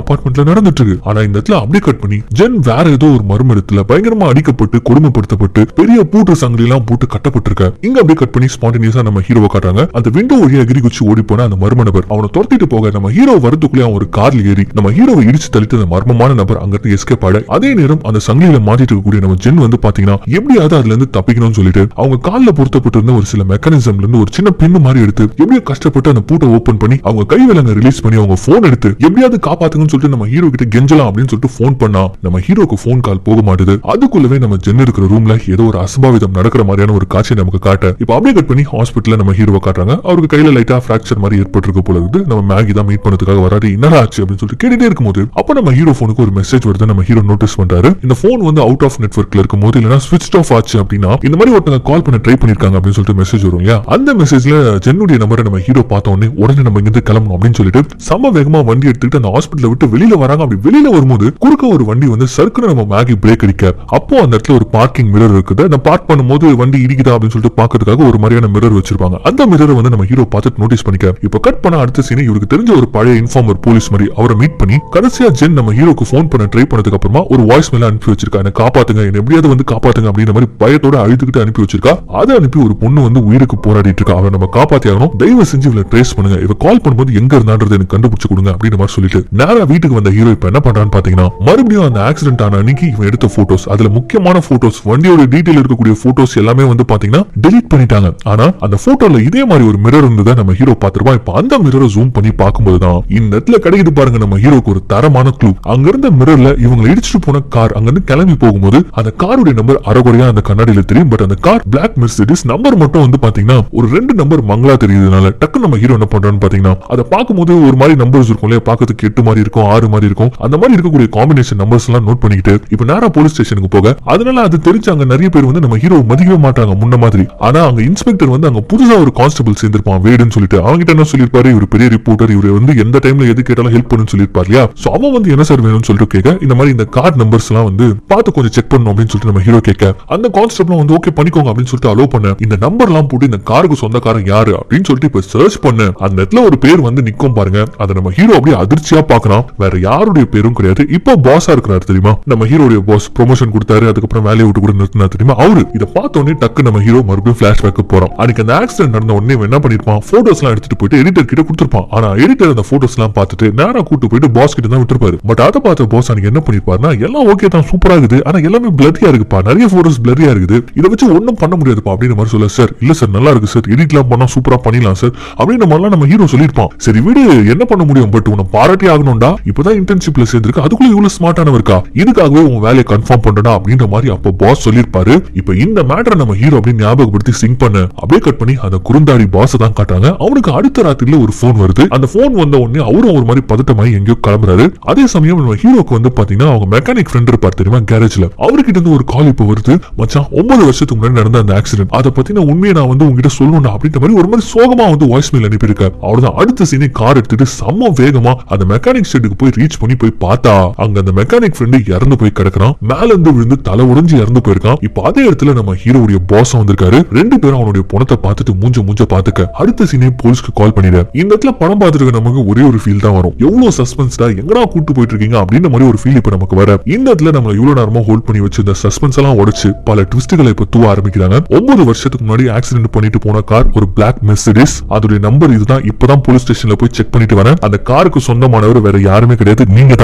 அபார்ட்மெண்ட்ல நடந்துட்டு இருக்கு. ஆனா இந்த இடத்துல அப்படியே கட் பண்ணி ஜென் வேற ஏதோ ஒரு மர்மத்துல பயங்கரமா அடிக்கப்பட்டு கொடுமைப்படுத்தப்பட்டு பெரிய பூட்டு சங்கிலி எல்லாம் போட்டு கட்டப்பட்டிருக்க. இங்க அப்படியே கட் பண்ணி ஸ்பான்டேனியஸா நம்ம ஹீரோவை காட்டுறாங்க. அந்த விண்டோ வழியா எகிரி குச்சி ஓடி போன அந்த மர்ம நபர் அவனை துரத்திட்டு போக நம்ம ஹீரோ வரதுக்குள்ளே அவன் ஒரு கார்ல ஏறி நம்ம ஹீரோவை இடிச்சு தள்ளிட்டு அந்த மர்மமான நபர் அங்கிருந்து எஸ்கேப் ஆட, அதே நேரம் அந்த சங்கிலியில மாட்டிட்டு இருக்கக்கூடிய நம்ம ஜென் வந்து பாத்தீங்கன்னா எப்படியாவது அதுல இருந்து தப்பிக்கணும்னு சொல்லிட்டு அவங்க கால்ல பொருத்தப்பட்டு இருந்த ஒரு சில மெக்கானிசம்ல இருந்து ஒரு சின்ன பின்னு மாதிரி எடுத்து எப்படியோ கஷ்டப்பட்டு அந்த பூட்டை ஓபன் பண்ணி அவங்க கை விலங்க ரிலீஸ் பண்ணி அவங்க போன் எடுத்து எப்படியாவது காப்பாத்துங்கன்னு சொல்லிட்டு நம்ம ஹீரோ கிட்ட கெஞ்சலாம் அப்படின்னு சொல்லிட்டு போன் பண்ணா நம்ம ஹீரோக்கு போன் கால் போக மாட்டுது. அதுக்குள்ளவே நம்ம ஜென் இருக்கிற ரூம்ல ஏதோ ஒரு அசம்பாவிதம் நடக்கிற மாதிரியான ஒரு காட்சியை நமக்கு காட்ட இப்ப அப்படியே கட் பண்ணி ஹாஸ்பிட்டல்ல நம்ம ஹீரோவை காட்டுறாங்க. அவருக்கு கையில லைட்டா பிராக்சர் மாதிரி ஏற்பட்டிருக்க போல இருக்கு. நம்ம மேகி தான் மீட் பண்ணதுக்காக வராது, என்னடா ஆச்சு அப்படின்னு சொல்லிட்டு கேட்டுட்டே இருக்கும்போது அப்ப நம்ம ஹீரோ போனுக்கு ஒரு மெசேஜ் வருது. நம்ம ஹீரோ நோட்டீஸ் பண்றாரு இந்த போன் வந்து அவுட் ஆஃப் நெட்வொர்க்ல இருக்கும்போது இல்லனா ஸ்விட்ச் ஆஃப் ஆச்சு அப்படின்னா இந்த மாதிரி ஒருத்தங்க கால் பண்ண ட்ரை பண்ணிருக்காங்க அப்படின்னு சொல்லிட்டு மெசேஜ் வரும் இல்லையா. அந்த மெசேஜ்ல ஜென்னுடைய நம்பரை நம்ம ஹீரோ பார்த்த உடனே நம்ம இங்க இருந்து கிளம்பணும் அப்படின்னு சொல்லிட்டு சம வேகமா வண்டி எடுத்துட்டு அந்த ஹாஸ்பிட்டலை விட்டு வெளியில வராங்க. அப்படி வெளியில வரும்போது குறுக்க ஒரு வண்டி வந்து சர்க்குன்னு நம்ம மேகி பிரேக் அடிக்க, அப்போ அந்த இடத்துல ஒரு பார்க்கிங் மிரர் இருக்குது. அந்த பார்க் பண்ணும்போது வண்டி இடிக்குதா அப்படின்னு சொல்லிட்டு பாக்கிறதுக்காக ஒரு மாதிரியான மிரர் வச்சிருப்பாங்க. அந்த மிரரை வந்து நம்ம ஹீரோ பார்த்துட்டு நோட்டீஸ் பண்ணிக்க இப்ப கட் பண்ண அடுத்த சீனை இவருக்கு தெரிஞ்ச ஒரு பழைய இன்ஃபார்மர் போலீஸ் மாதிரி அவரை மீட் பண்ணி கடைசியா ஜென் நம்ம ஹீரோக்கு போன் பண்ண ட்ரை பண்ணதுக்கு அப்புறமா ஒரு வாய்ஸ் மேல அனுப்பி வச்சிருக்கா. என்ன காப்பாத்துங்க, என்ன எப்படியாவது வந்து காப்பாத்துங்க அப்படின்ற மாதிரி பயத்தோட அழுதுகிட்டு அனுப்பி வச்சிருக்கா. அதை அனுப்பி ஒரு பொண்ணு வந்து உயிருக்கு போராடிட்டு இருக்கா. அவரை நம்ம காப்பாத்தி ஆகணும், தயவு செஞ்சு இவளை ட்ரேஸ் பண்ணுங்க, இவ கால் பண்ணும்போது எங்க இருந்தான்றது எனக்கு கண்டுபிடிச்சு கொடுங்க அப்படின்ற மாதிரி சொல்லிட்டு நேரா வீட்டுக்கு வந்த ஹீரோ இப்ப என்ன பண்றான்னு பாத்தீங்கன்னா மறுபடியும் அந்த ஆக்சிடென்ட் ஆன அன்னைக்கு இவன் எடுத்த போட்டோஸ், அதுல முக்கியமான போட்டோஸ் வண்டியோட டீடைல் இருக்கக்கூடிய போட்டோஸ் எல்லாமே வந்து பாத்தீங்கன்னா டெலீட் பண்ணிட்டாங்க. ஆனா அந்த போட்டோல இதே மாதிரி ஒரு மிரர் இருந்ததை நம்ம ஹீரோ பாத்துருப்பான். இப்ப அந்த மிரரை ஜூம் பண்ணி பார்க்கும்போதுதான் இந்த இடத்துல கிடைக்குது பாருங்க நம்ம ஹீரோக்கு ஒரு தரமான க்ளூ. அங்க இருந்த மிரர்ல இவங்களை இடிச்சுட்டு போன கார் அங்க இருந்து கிளம்பி போகும்போது அந்த காருடைய நம்பர் அரைகுறையா அந்த கண்ணாடியில தெரியும். பட் அந்த கார் பிளாக் மெர்சிடிஸ் நம்பர் மட்டும் வந்து பாத்தீங்கன்னா ஒரு 2 நம்பர் மங்களா தெரியுதுனால டக்கு நம்ம ஹீரோ என்ன பண்றான்னு பாத்தீங்கன்னா அதை பார்க்கும்போது ஒரு மாதிரி நம்பர்ஸ் இருக்கும் இல்லையா, பார்க்கறதுக்கு 8 மாதிரி இருக்கும், 6 மாதிரி இருக்கும். அந்த மாதிரி இருக்கக்கூடிய காம்பினேஷன் நம்பர்ஸ் எல்லாம் நோட் பண்ணிக்கிட்டு இப்ப நேரா போலீஸ் ஸ்டேஷனுக்கு போக, அதனால அது தெரிஞ்சு அங்க நிறைய பேர் வந்து நம்ம ஹீரோ மதிக்கவே மாட்டாங்க முன்ன மாதிரி. ஆனா அங்க இன்ஸ்பெக்டர் வந்து அங்க புதுசா ஒரு கான்ஸ்டபிள் சேர்ந்திருப்பான் வேடுன்னு சொல்லிட்டு. அவங்க கிட்ட என்ன சொல்லிருப்பாரு, இவர் பெரிய ரிப்போர்ட்டர், இவர் வந்து எந்த டைம்ல எது கேட்டாலும் ஹெல்ப் பண்ணுன்னு சொல்லிருப்பாரு இல்லையா. சோ அவன் வந்து என்ன சார் வேணும்னு சொல்லிட்டு கேட்க, இந்த மாதிரி இந்த கார்டு நம்பர்ஸ் எல்லாம் வந்து பார்த்து கொஞ்சம் செக் பண்ணணும் அப்படின்னு சொல்லிட்டு நம்ம ஹீரோ கேட்க, அந்த கான்ஸ்டபிள் வந்து ஓகே பண்ணிக்கோங்க அப்படின்னு சொல்லிட்டு அலோ பண்ண, இந்த நம்பர் எல்லாம் போட்டு இந்த காருக்கு சொந்தக்காரன் யாரு அப்படின்னு சொல்லிட்டு இப்ப சர்ச் பண்ண அந்த இடத்துல ஒரு பேர் வந்து நிக்கும் பாருங்க. அதை நம்ம ஹீரோ அப்படியே அதிர்ச்சியா பாக்கலாம். வேற யாருடைய பேரும் கிடையாது, இப்போ பாஸா இருக்கிறாரு தெரியுமா, நம்ம ஹீரோடைய பாஸ் ப்ரொமோஷன் கொடுத்தாரு, அதுக்கப்புறம் வேலையை விட்டு கூட நிறுத்தினா தெரியுமா அவரு. இதை பார்த்த உடனே டக்கு நம்ம ஹீரோ மறுபடியும் பிளாஷ்பேக் போறோம். அன்னைக்கு அந்த ஆக்சிடென்ட் நடந்த உடனே என்ன பண்ணிருப்பான், போட்டோஸ் எல்லாம் எடுத்துட்டு போயிட்டு எடிட்டர் கிட்ட கொடுத்திருப்பான். ஆனா எடிட்டர் அந்த போட்டோஸ் எல்லாம் பார்த்துட்டு நேரா கூட்டு போயிட்டு பாஸ் கிட்ட தான் விட்டுருப்பாரு. பட் அதை பார்த்த பாஸ் அன்னைக்கு என்ன பண்ணிருப்பாருன்னா, எல்லாம் ஓகே தான், சூப்பரா இருக்குது, ஆனா எல்லாமே பிளரியா இருக்குப்பா, நிறைய போட்டோஸ் பிளரியா இருக்குது, இதை வச்சு ஒன்னும் பண்ண முடியாதுப்பா அப்படின்னு மாதிரி சொல்ல. சார் இல்ல சார் நல்லா இருக்கு சார், எடிட்லாம் பண்ணா சூப்பரா பண்ணிடலாம் சார் அப்படின்னு நம்ம ஹீரோ சொல்லிருப்பான். சரி விடு என்ன பண்ண முடியும், பட் உன்னை பாராட்டி ஆகணும்டா, இப்பதான் இன்டர்ன்ஷிப்ல சேர்ந்திருக்கு, அதுக்குள்ள இவ்வளவு ஸ்மார்ட்டானவர் இருக்கா, இதுக்காகவே உன் வேலையை கன்ஃபார்ம் பண்ணடா அப்படின்ற மாதிரி அப்ப பாஸ் சொல்லிருப்பாரு. இப்ப இந்த மேட்டரை நம்ம ஹீரோ அப்படின்னு ஞாபகப்படுத்தி சிங்க் பண்ண அப்படியே கட் பண்ணி அந்த குறுந்தாடி பாஸ் தான் காட்டுறாங்க. அவனுக்கு அடுத்த ராத்திரில ஒரு போன் வருது. அந்த போன் வந்த உடனே அவரும் ஒரு மாதிரி பதட்டமாயி எங்கேயோ கிளம்புறாரு. அதே சமயம் நம்ம ஹீரோக்கு வந்து பாத்தீங்கன்னா அவங்க மெக்கானிக் ஃப்ரெண்ட் இருப்பார் தெரியுமா கேரேஜ்ல, அவர்கிட்ட இருந்து ஒரு கால் இப்ப வருது. மச்சான் 9 வருஷத்துக்கு முன்னாடி நடந்த அந்த ஆக்சிடென்ட், அதை பத்தின உண்மையை நான் வந்து உங்ககிட்ட சொல்லணும்டா அப்படின்ற மாதிரி ஒரு மாதிரி சோகமா வந்து வாய்ஸ் மெயில் அனுப்பியிருக்காரு. அவ்வளவுதான் அடுத்த சீனே கார் எடுத்துட்டு செம்ம வேகமா அந்த மெக்கானிக் ஷெட்டுக்கு போய் ரீச் பண்ணி போய் பார்த்தா அங்க அந்த மெக்கானிக் ஃப்ரெண்ட் இறந்து போய் கிடக்குறான். மேல இருந்து விழுந்து தலை உடைஞ்சு இறந்து போயிருக்கான். இப்ப அதே இடத்துல நம்ம ஹீரோடைய பாஸ் வந்திருக்காரு. 2 பேரும் அவனுடைய பணத்தை பார்த்துட்டு மூஞ்ச பாத்துக்க அடுத்த சீனே போலீஸ்க்கு கால் பண்ணிட. இந்த இடத்துல படம் பார்த்துட்டு நமக்கு ஒரே ஒரு ஃபீல் தான் வரும், எவ்வளவு சஸ்பென்ஸ்டா எங்கடா கூட்டு போயிட்டு இருக்கீங்க அப்படின்ற மாதிரி ஒரு ஃபீல் இப்ப நமக்கு வர. இந்த இடத்துல நம்ம இவ்வளவு நேரமா ஹோல்ட் பண்ணி வச்சு இந்த சஸ்பென்ஸ் எல்லாம் உடைச்சு பல ட்விஸ்ட்களை இப்ப தூவ ஆரம்பிக்கிறாங்க. 9 வருஷத்துக்கு முன்னாடி ஆக்சிடென்ட் பண்ணிட்டு போன கார் ஒரு பிளாக் மெர்சிடிஸ், அதோட நம்பர் இதுதான். இப்பதான் போலீஸ் ஸ்டேஷன்ல போய் செக் பண்ணிட்டு வரேன். அந்த காருக்கு சொந்தமானவர் வேற யாருமே கிடையாது, நீங்க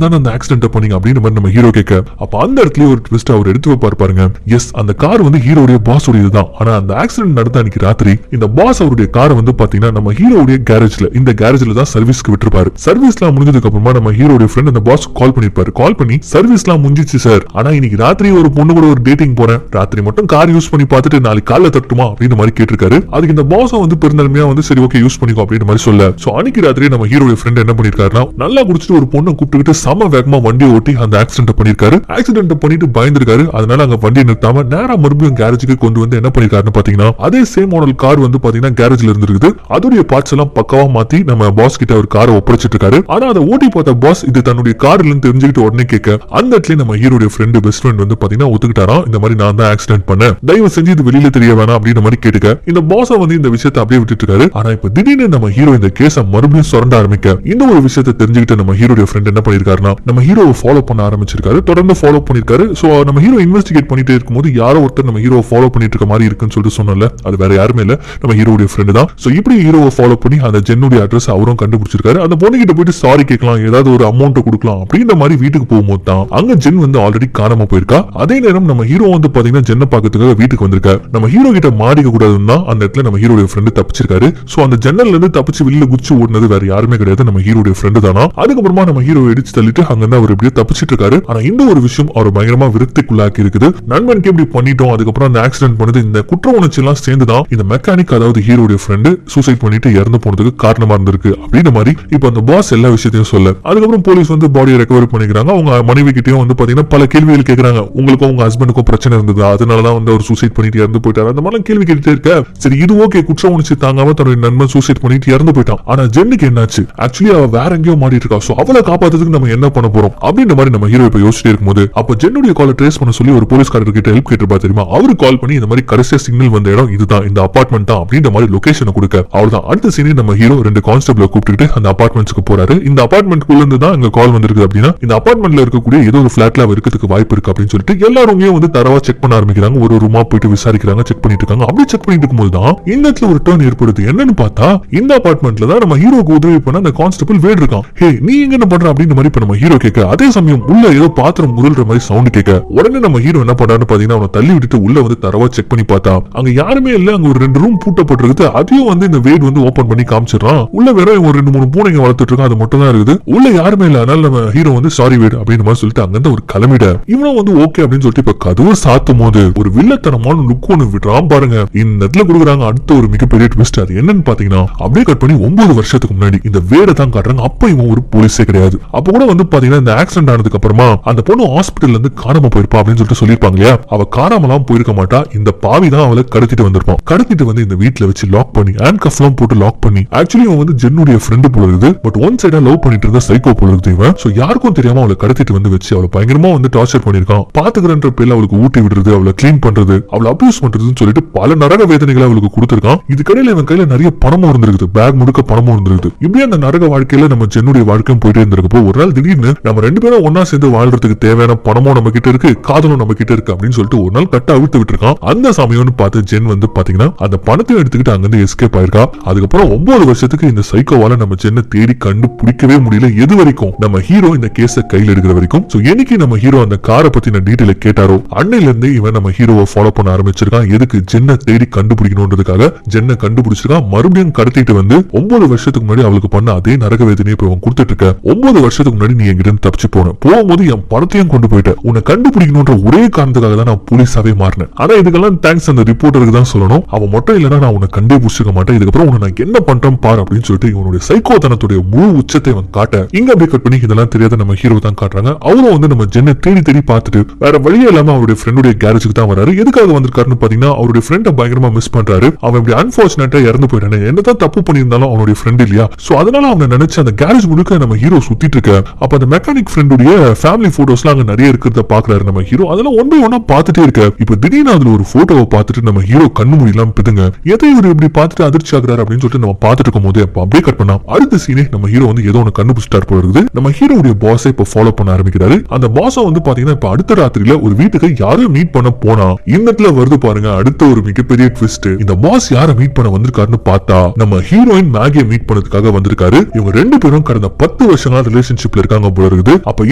தான் அந்த ஆக்சிடென்ட் பண்ணீங்க அப்படின்னு மாதிரி நம்ம ஹீரோ கேட்க, அப்ப அந்த இடத்துல ஒரு ட்விஸ்ட் அவர் எடுத்து வைப்பாரு பாருங்க. எஸ் அந்த கார் வந்து ஹீரோடைய பாஸ் உடையதுதான். ஆனா அந்த ஆக்சிடென்ட் நடந்த அன்னைக்கு ராத்திரி இந்த பாஸ் அவருடைய காரை வந்து பாத்தீங்கன்னா நம்ம ஹீரோவுடைய கேரேஜ்ல இந்த கேரேஜ்ல தான் சர்வீஸ்க்கு விட்டுருப்பாரு. சர்வீஸ்லாம் முடிஞ்சதுக்கு அப்புறமா நம்ம ஹீரோடைய ஃப்ரெண்ட் அந்த பாஸ் கால் பண்ணிருப்பாரு. கால் பண்ணி சர்வீஸ்லாம் முடிஞ்சிச்சு சார், ஆனா இன்னைக்கு ராத்திரி ஒரு பொண்ணு கூட ஒரு டேட்டிங் போறேன், ராத்திரி மட்டும் கார் யூஸ் பண்ணி பார்த்துட்டு நாளைக்கு காலைல தட்டுமா அப்படின்ற மாதிரி கேட்டிருக்காரு. அதுக்கு இந்த பாஸ் வந்து பெருந்தன்மையா வந்து சரி ஓகே யூஸ் பண்ணிக்கோ அப்படின்ற மாதிரி சொல்ல, சோ அன்னைக்கு ராத்திரி நம்ம ஹீரோடைய ஃப்ரெண்ட் என்ன பண்ணிருக்காருன்னா நல்லா குடிச்சிட்டு ஒரு பொண்ணை கூப்பிட்டுக்கிட்டு சம வேகமா வண்டி ஓட்டி அந்த ஆக்சிடென்ட் பண்ணிருக்காரு. ஆக்சிடென்ட் பண்ணிட்டு பயந்துருக்காரு. அதனால அங்க வண்டியை நிறுத்தாம நேரா மறுபடியும் கேரேஜுக்கு கொண்டு வந்து என்ன பண்ணிருக்காருன்னு பாத்தீங்கன்னா அதே சேம் மாடல் கார் வந்து பாத்தீங்கன்னா கேரேஜ்ல இருந்திருக்குது. அதோடைய பார்ட்ஸ் எல்லாம் பக்கவா மாத்தி நம்ம பாஸ் கிட்ட ஒரு காரை ஒப்படைச்சிட்டு இருக்காரு. ஆனா அதை ஓட்டி பார்த்த பாஸ் இது தன்னுடைய கார்ல இருந்து தெரிஞ்சுக்கிட்டு உடனே கேட்க அந்த இடத்துல நம்ம ஹீரோடைய ஃப்ரெண்ட் பெஸ்ட் ஃப்ரெண்ட் வந்து பாத்தீங்கன்னா ஒத்துக்கிட்டாராம். இந்த மாதிரி நான் தான் ஆக்சிடென்ட் பண்ணேன், தயவு செஞ்சு இது வெளியில தெரிய வேணாம் அப்படின்ற மாதிரி கேட்டுக்க இந்த பாஸ் வந்து இந்த விஷயத்தை அப்படியே விட்டுட்டு இருக்காரு. ஆனா இப்ப திடீர்னு நம்ம ஹீரோ இந்த கேஸ மறுபடியும் சுரண்ட ஆரம்பிக்க இந்த ஒரு விஷயத்தை தெரிஞ்சுக்கிட்டு நம்ம ஹீரோடைய ஃப்ரெண்ட் என்ன பண்ணிருக்காருன்னா நம்ம ஹீரோவை ஃபாலோ பண்ண ஆரம்பிச்சிருக்காரு. தொடர்ந்து ஃபாலோ பண்ணிருக்காரு. சோ நம்ம ஹீரோ இன்வெஸ்டிகேட் பண்ணிட்டே இருக்கும்போது யாரோ ஒருத்தர் நம்ம ஹீரோவை ஃபாலோ பண்ணிட்டு இருக்க மாதிரி இருக்குன்னு சொல்லிட்டு சொன்னல, அது வேற யாருமே இல்ல நம்ம ஹீரோடைய ஃப்ரெண்ட் தான். சோ இப்படி ஹீரோவை ஃபாலோ பண்ணி அந்த ஜென்னுடைய அட்ரஸ் அவரும் கண்டுபிடிச்சிருக்காரு. அந்த பொண்ணு கிட்ட போயிட்டு சாரி கேட்கலாம், ஏதாவது ஒரு அமௌண்ட் கொடுக்கலாம் அப்படின்ற மாதிரி வீட்டுக்கு போகும்போது தான் அங்க ஜென் வந்து ஆல்ரெடி காணாம போயிருக்கா. அதே நேரம் நம்ம ஹீரோ வந்து பாத்தீங்கன்னா ஜென்னை பாக்கிறதுக்காக வீட்டுக்கு வந்திருக்காரு. நம்ம ஹீரோ கிட்ட மாடிக்க கூடாதுன்னா அந்த இடத்துல நம்ம ஹீரோடைய ஃப்ரெண்ட் தப்பிச்சிருக்காரு. சோ அந்த ஜன்னல்ல இருந்து தப்பிச்சு வெளியில குச்சி ஓடுனது வேற யாருமே கிடையாது, நம்ம ஹீரோடைய ஃப்ரெண்ட் தானா. அதுக்கப்புறமா நம்ம ஹீரோ இடிச்சு தள்ளிட்டு அங்க இருந்து அவர் எப்படியோ தப்பிச்சிட்டு இருக்காரு. ஆனா இந்த ஒரு விஷயம் அவர் பயங்கரமா விருத்திக்குள்ளாக்கி இருக்குது. நண்பனுக்கு எப்படி பண்ணிட்டோம், அதுக்கப்புறம் அந்த ஆக்சிடென்ட் பண்ணது இந்த குற்ற உணர்ச்சி எல்லாம் சேர்ந்துதான் இந்த மெக்கானிக் அதாவது ஹீரோடைய ஃப்ரெண்ட் சூசைட் பண்ணிட்டு இறந்து போனதுக்கு காரணமா இருந்திருக்கு அப்படின்ற மாதிரி இப்ப அந்த பாஸ் எல்லா விஷயத்தையும் சொல்ல, அதுக்கப்புறம் போலீஸ் வந்து பாடியை ரெக்கவர் பண்ணிக்கிறாங்க. அவங்க மனைவி கிட்டயும் வந்து பாத்தீங்கன்னா பல கேள்விகள் கேட்கறாங்க. உங்களுக்கும் உங்க ஹஸ்பண்டுக்கும் பிரச்சனை இருந்தது, அதனாலதான் வந்து அவர் சூசைட் பண்ணிட்டு இறந்து போயிட்டாரு, அந்த மாதிரி கேள்வி கேட்டுட்டே இருக்க. சரி இது ஓகே, குற்ற உணர்ச்சி தாங்காம தன்னுடைய நண்பன் சூசைட் பண்ணிட்டு இறந்து போயிட்டான். ஆனா ஜென்னுக்கு என்னாச்சு, ஆக்சுவலி அவ வேற எங்கேயோ மாட்டிட்டு இருக்கா. சோ அவளை காப்பாத்துறதுக்கு நம்ம என்ன பண்ண போறோம் அப்படின்ற மாதிரி நம்ம ஹீரோ இப்ப யோசிச்சுட்டு இருக்கும்போது அப்ப ஜென்னுடைய காலை ட்ரேஸ் பண்ண சொல்லி ஒரு போலீஸ்காரர் கிட்ட ஹெல்ப் கேட்டிருப்பா தெரியுமா. அவரு கால் பண்ணி இந்த மாதிரி கடைசியா சிக்னல் வந்த இடம் இதுதான், இந்த அபார்ட்மெண்ட் தான் அப்படின்ற மாதிரி லொகேஷனை கொடுக்க, அவ்வளவுதான் அடுத்த சீனே நம்ம ஹீரோ 2 கான்ஸ்டபிளை கூப்பிட்டு அந்த அபார்ட்மெண்ட்ஸ்க்கு போறாரு. இந்த அபார்ட்மெண்ட்குள்ள இருந்து தான் இங்க கால் வந்திருக்கு அப்படின்னா இந்த அபார்ட்மெண்ட்ல இருக்கக்கூடிய ஏதோ ஒரு பிளாட்ல இருக்கிறதுக்கு வாய்ப்பு இருக்கு அப்படின்னு சொல்லிட்டு எல்லாருமே வந்து தரவா செக் பண்ண ஆரம்பிக்கிறாங்க. ஒரு ரூமா போயிட்டு விசாரிக்கிறாங்க, செக் பண்ணிட்டு இருக்காங்க. அப்படி செக் பண்ணிட்டு இருக்கும்போது தான் இந்த இடத்துல ஒரு டர்ன் ஏற்படுது. என்னன்னு பார்த்தா இந்த அபார்ட்மெண்ட்ல தான் நம்ம ஹீரோக்கு உதவி பண்ண அந்த கான்ஸ்டபிள் வேட் இருக்கான். ஹே நீ எங்க என்ன பண்ற அப்படின்ற மாதிரி இப்ப நம்ம ஹீரோ கேட்க, அதே சமயம் உள்ள ஏதோ பாத்திரம் உருள்ற மாதிரி சவுண்ட் கேட்க உடனே நம்ம ஹீரோ என்ன பண்றாருன்னு பாத்தீங்கன்னா அவனை தள்ளி விட்டுட்டு உள்ள வந்து தரவா செக் பண்ணி பார்த்தா அங்க யாருமே இல்ல. அங்க ஒரு 2 ரூம் பூட்டப்பட்டிருக்கு. அதையும் வந்து இந்த வேட் வந்து ஓபன் பண்ணி காமிச்சிடறான். உள்ள வெறும் ஒரு 2-3 பூனைங்க வளர்த்துட்டு இருக்கான், அது மட்டும் தான் இருக்குது. உள்ள யாருமே இல்ல. அதனால நம்ம ஹீரோ வந்து சாரி வேட் அப்படின்னு மாதிரி சொல்லிட்டு அங்கிருந்து ஒரு கிளம்பிட இவனும் வந்து ஓகே அப்படின்னு சொல்லிட்டு இப்ப கதவு சாத்தும் போது ஒரு வில்லத்தனமான லுக் ஒண்ணு விடுறான் பாருங்க. இந்த இடத்துல கொடுக்குறாங்க அடுத்த ஒரு மிகப்பெரிய ட்விஸ்ட். அது என்னன்னு பாத்தீங்கன்னா அப்படியே கட் பண்ணி 9 வருஷத்துக்கு முன்னாடி இந்த வேட தான் காட்டுறாங்க. அப்ப இவன் ஒரு போலீஸே கிடையாது. அப்ப கூட வந்து பாத்தீங்கன்னா இந்த ஆக்சிடென்ட் ஆனதுக்கு அப்புறமா அந்த பொண்ணு ஹாஸ்பிட்டல்ல இருந்து காணாம போயிருப்பா அப்படின்னு சொல்லிட்டு சொல்லிருப்பாங்க இல்லையா. அவ காணாமலாம் போயிருக்க மாட்டா. இந்த பாவி தான் அவளை கடத்திட்டு வந்திருப்பான். கடத்திட்டு வந்து இந்த வீட்டுல வச்சு லாக் பண்ணி ஹேண்ட்கஃப் எல்லாம் போட்டு லாக் பண்ணி ஆக்சுவலி அவன் வந்து ஜென்னுடைய ஃப்ரெண்ட் போல இருக்குது. பட் ஒன் சைடா லவ் பண்ணிட்டு இருந்த சைக்கோ போல இருக்குது இவன். சோ யாருக்கும் தெரியாம அவளை கடத்திட்டு வந்து வச்சு அவளை பயங்கரமா வந்து டார்ச்சர் பண்ணிருக்கான். பாத்துக்கிறன்ற பேர்ல அவளுக்கு ஊட்டி விடுறது, அவளை கிளீன் பண்றது, அவளை அபியூஸ் பண்றதுன்னு சொல்லிட்டு பல நரக வேதனைகளை அவளுக்கு கொடுத்திருக்கான். இதுக்கடையில இவன் கையில நிறைய பணமும் இருந்திருக்கு, பேக் முழுக்க பணமும் இருந்திருக்கு. இப்படி அந்த நரக வாழ்க்கையில நம்ம ஜென்னுடைய வாழ்க்கையும் போயிட்டே இருந்திருக்கப்போ ஒரு நாள் திடீர்னு நம்ம 2 பேரும் ஒன்னா சேர்ந்து வாழ்றதுக்கு தேவையான பணமும் நம்ம கிட்ட இருக்கு, காதலும் நம்ம கிட்ட இருக்கு அப்படின்னு சொல்லிட்டு ஒரு நாள் கட்ட அவிழ்த்து விட்டுருக்கான். அந்த சமயம்னு பார்த்து ஜென் வந்து பாத்தீங்கன்னா அந்த பணத்தையும் எடுத்துக்கிட்டு அங்கிருந்து எஸ்கேப் ஆயிருக்கா. அதுக்கப்புறம் 9 வருஷத்துக்கு இந்த சைக்கோவால நம்ம ஜென்னை தேடி கண்டுபிடிக்கவே முடியல. எது வரைக்கும் நம்ம ஹீரோ இந்த கேஸ கையில் எடுக்கிற வரைக்கும். சோ என்னைக்கு நம்ம ஹீரோ அந்த காரை பத்தின டீடைல கேட்டாரோ அன்னையில இருந்து இவன் நம்ம ஹீரோவை ஃபாலோ பண்ண ஆரம்பிச்சிருக்கான். எதுக்கு ஜென்னை தேடி கண்டுபிடிக்கணும்ன்றதுக்காக ஜென்னை கண்டுபிடிச்சிருக்கான். மறுபடியும் கடத்திட்டு வந்து 9 வருஷத்துக்கு முன்னாடி அவளுக்கு பண்ண அதே நரக வேதனையை இப்ப அவன் கொடுத்துட்டு இருக்க. 9 வருஷத்துக்கு முன்னாடி நீ என்கிட்ட இருந்து தப்பிச்சு போகும்போது என் பணத்தையும் கொண்டு போயிட்ட. உன்னை கண்டுபிடிக்கணும்ன்ற ஒரே காரணத்துக்காக தான் நான் போலீஸாவே மாறினேன். ஆனா இதுக்கெல்லாம் தேங்க்ஸ் அந்த ரிப்போர்ட்டருக்கு தான் சொல்லணும். அவன் மட்டும் இல்லைன்னா நான் உன்னை கண்டே பிடிச்சிருக்க மாட்டேன். இதுக்கப்புறம் உன்னை நான் என்ன பண்றேன் பாரு அப்படின்னு சொல்லிட்டு இவனுடைய சைக்கோத்தனத்துடைய முழு உச்சத்தை அவன் காட்ட இங்க அப்படியே கட் பண்ணி இதெல்லாம் தெரியாத நம்ம ஹீரோ தான் காட்டுறாங்க. அவரும் வந்து நம்ம ஜென்னை தேடி தேடி பார்த்துட்டு வேற வழியே இல்லாம அவருடைய ஃப்ரெண்டுடைய கேரேஜுக்கு தான் வராரு. எதுக்காக வந்திருக்காருன்னு பாத்தீங்கன்னா அவருடைய ஃப்ரெண்டை பயங்கரமா மிஸ் பண்றாரு. அவன் இப்படி அன்பார்ச்சுனேட்டா இறந்து போயிட்டானே, என்னதான் தப்பு பண்ணியிருந்தாலும் அவனுடைய ஃப்ரெண்ட் இல்லையா. சோ அதனால அவனை நினைச்சு அந்த கேரேஜ் முழுக்க நம்ம ஹீரோ சுத்திட்டு இருக்க. அப்ப அந்த மெக்கானிக் ஃப்ரெண்டுடைய ஃபேமிலி போட்டோஸ்லாம் அங்க நிறைய இருக்கிறத பாக்குறாரு நம்ம ஹீரோ. அதெல்லாம் ஒன் பை ஒன்னா பார்த்துட்டே இருக்க. இப்ப திடீர்னு அதுல ஒரு போட்டோவை பார்த்துட்டு நம்ம ஹீரோ கண்ணு முடியலாம் பிதுங்க. எதை இவர் இப்படி பார்த்துட்டு அதிர்ச்சி ஆகுறாரு அப்படின்னு சொல்லிட்டு நம்ம பார்த்துட்டு இருக்கும் போது அப்படியே கட் பண்ணா அடுத்த சீனே நம்ம ஹீரோ வந்து ஏதோ ஒன்று கண்டுபிடிச்சிட்டார் போல இருக்குது. நம்ம ஹீரோடைய பாஸை இப்ப ஃபாலோ பண்ண ஆரம்பிக்கிறாரு. அந்த பாஸை வந்து பாத்தீங்கன்னா இப்ப அடுத்த ராத்திரியில ஒரு வீட்டுக்கு யாரும் மீட் பண்ண போனா இந்த இடத்துல வருது பாருங்க அடுத்த ஒரு மிகப்பெரிய ட்விஸ்ட். இந்த பாஸ் யாரை மீட் பண்ண வந்திருக்காருன்னு பார்த்தா நம்ம ஹீரோயின் மேகியை மீட் பண்ணதுக்காக வந்திருக்காரு. இவங்க 2 பேரும் கடந்த 10 வருஷங்களா ரிலேஷன்ஷிப்ல இருக்காங்க போல இருக்குது. அப்ப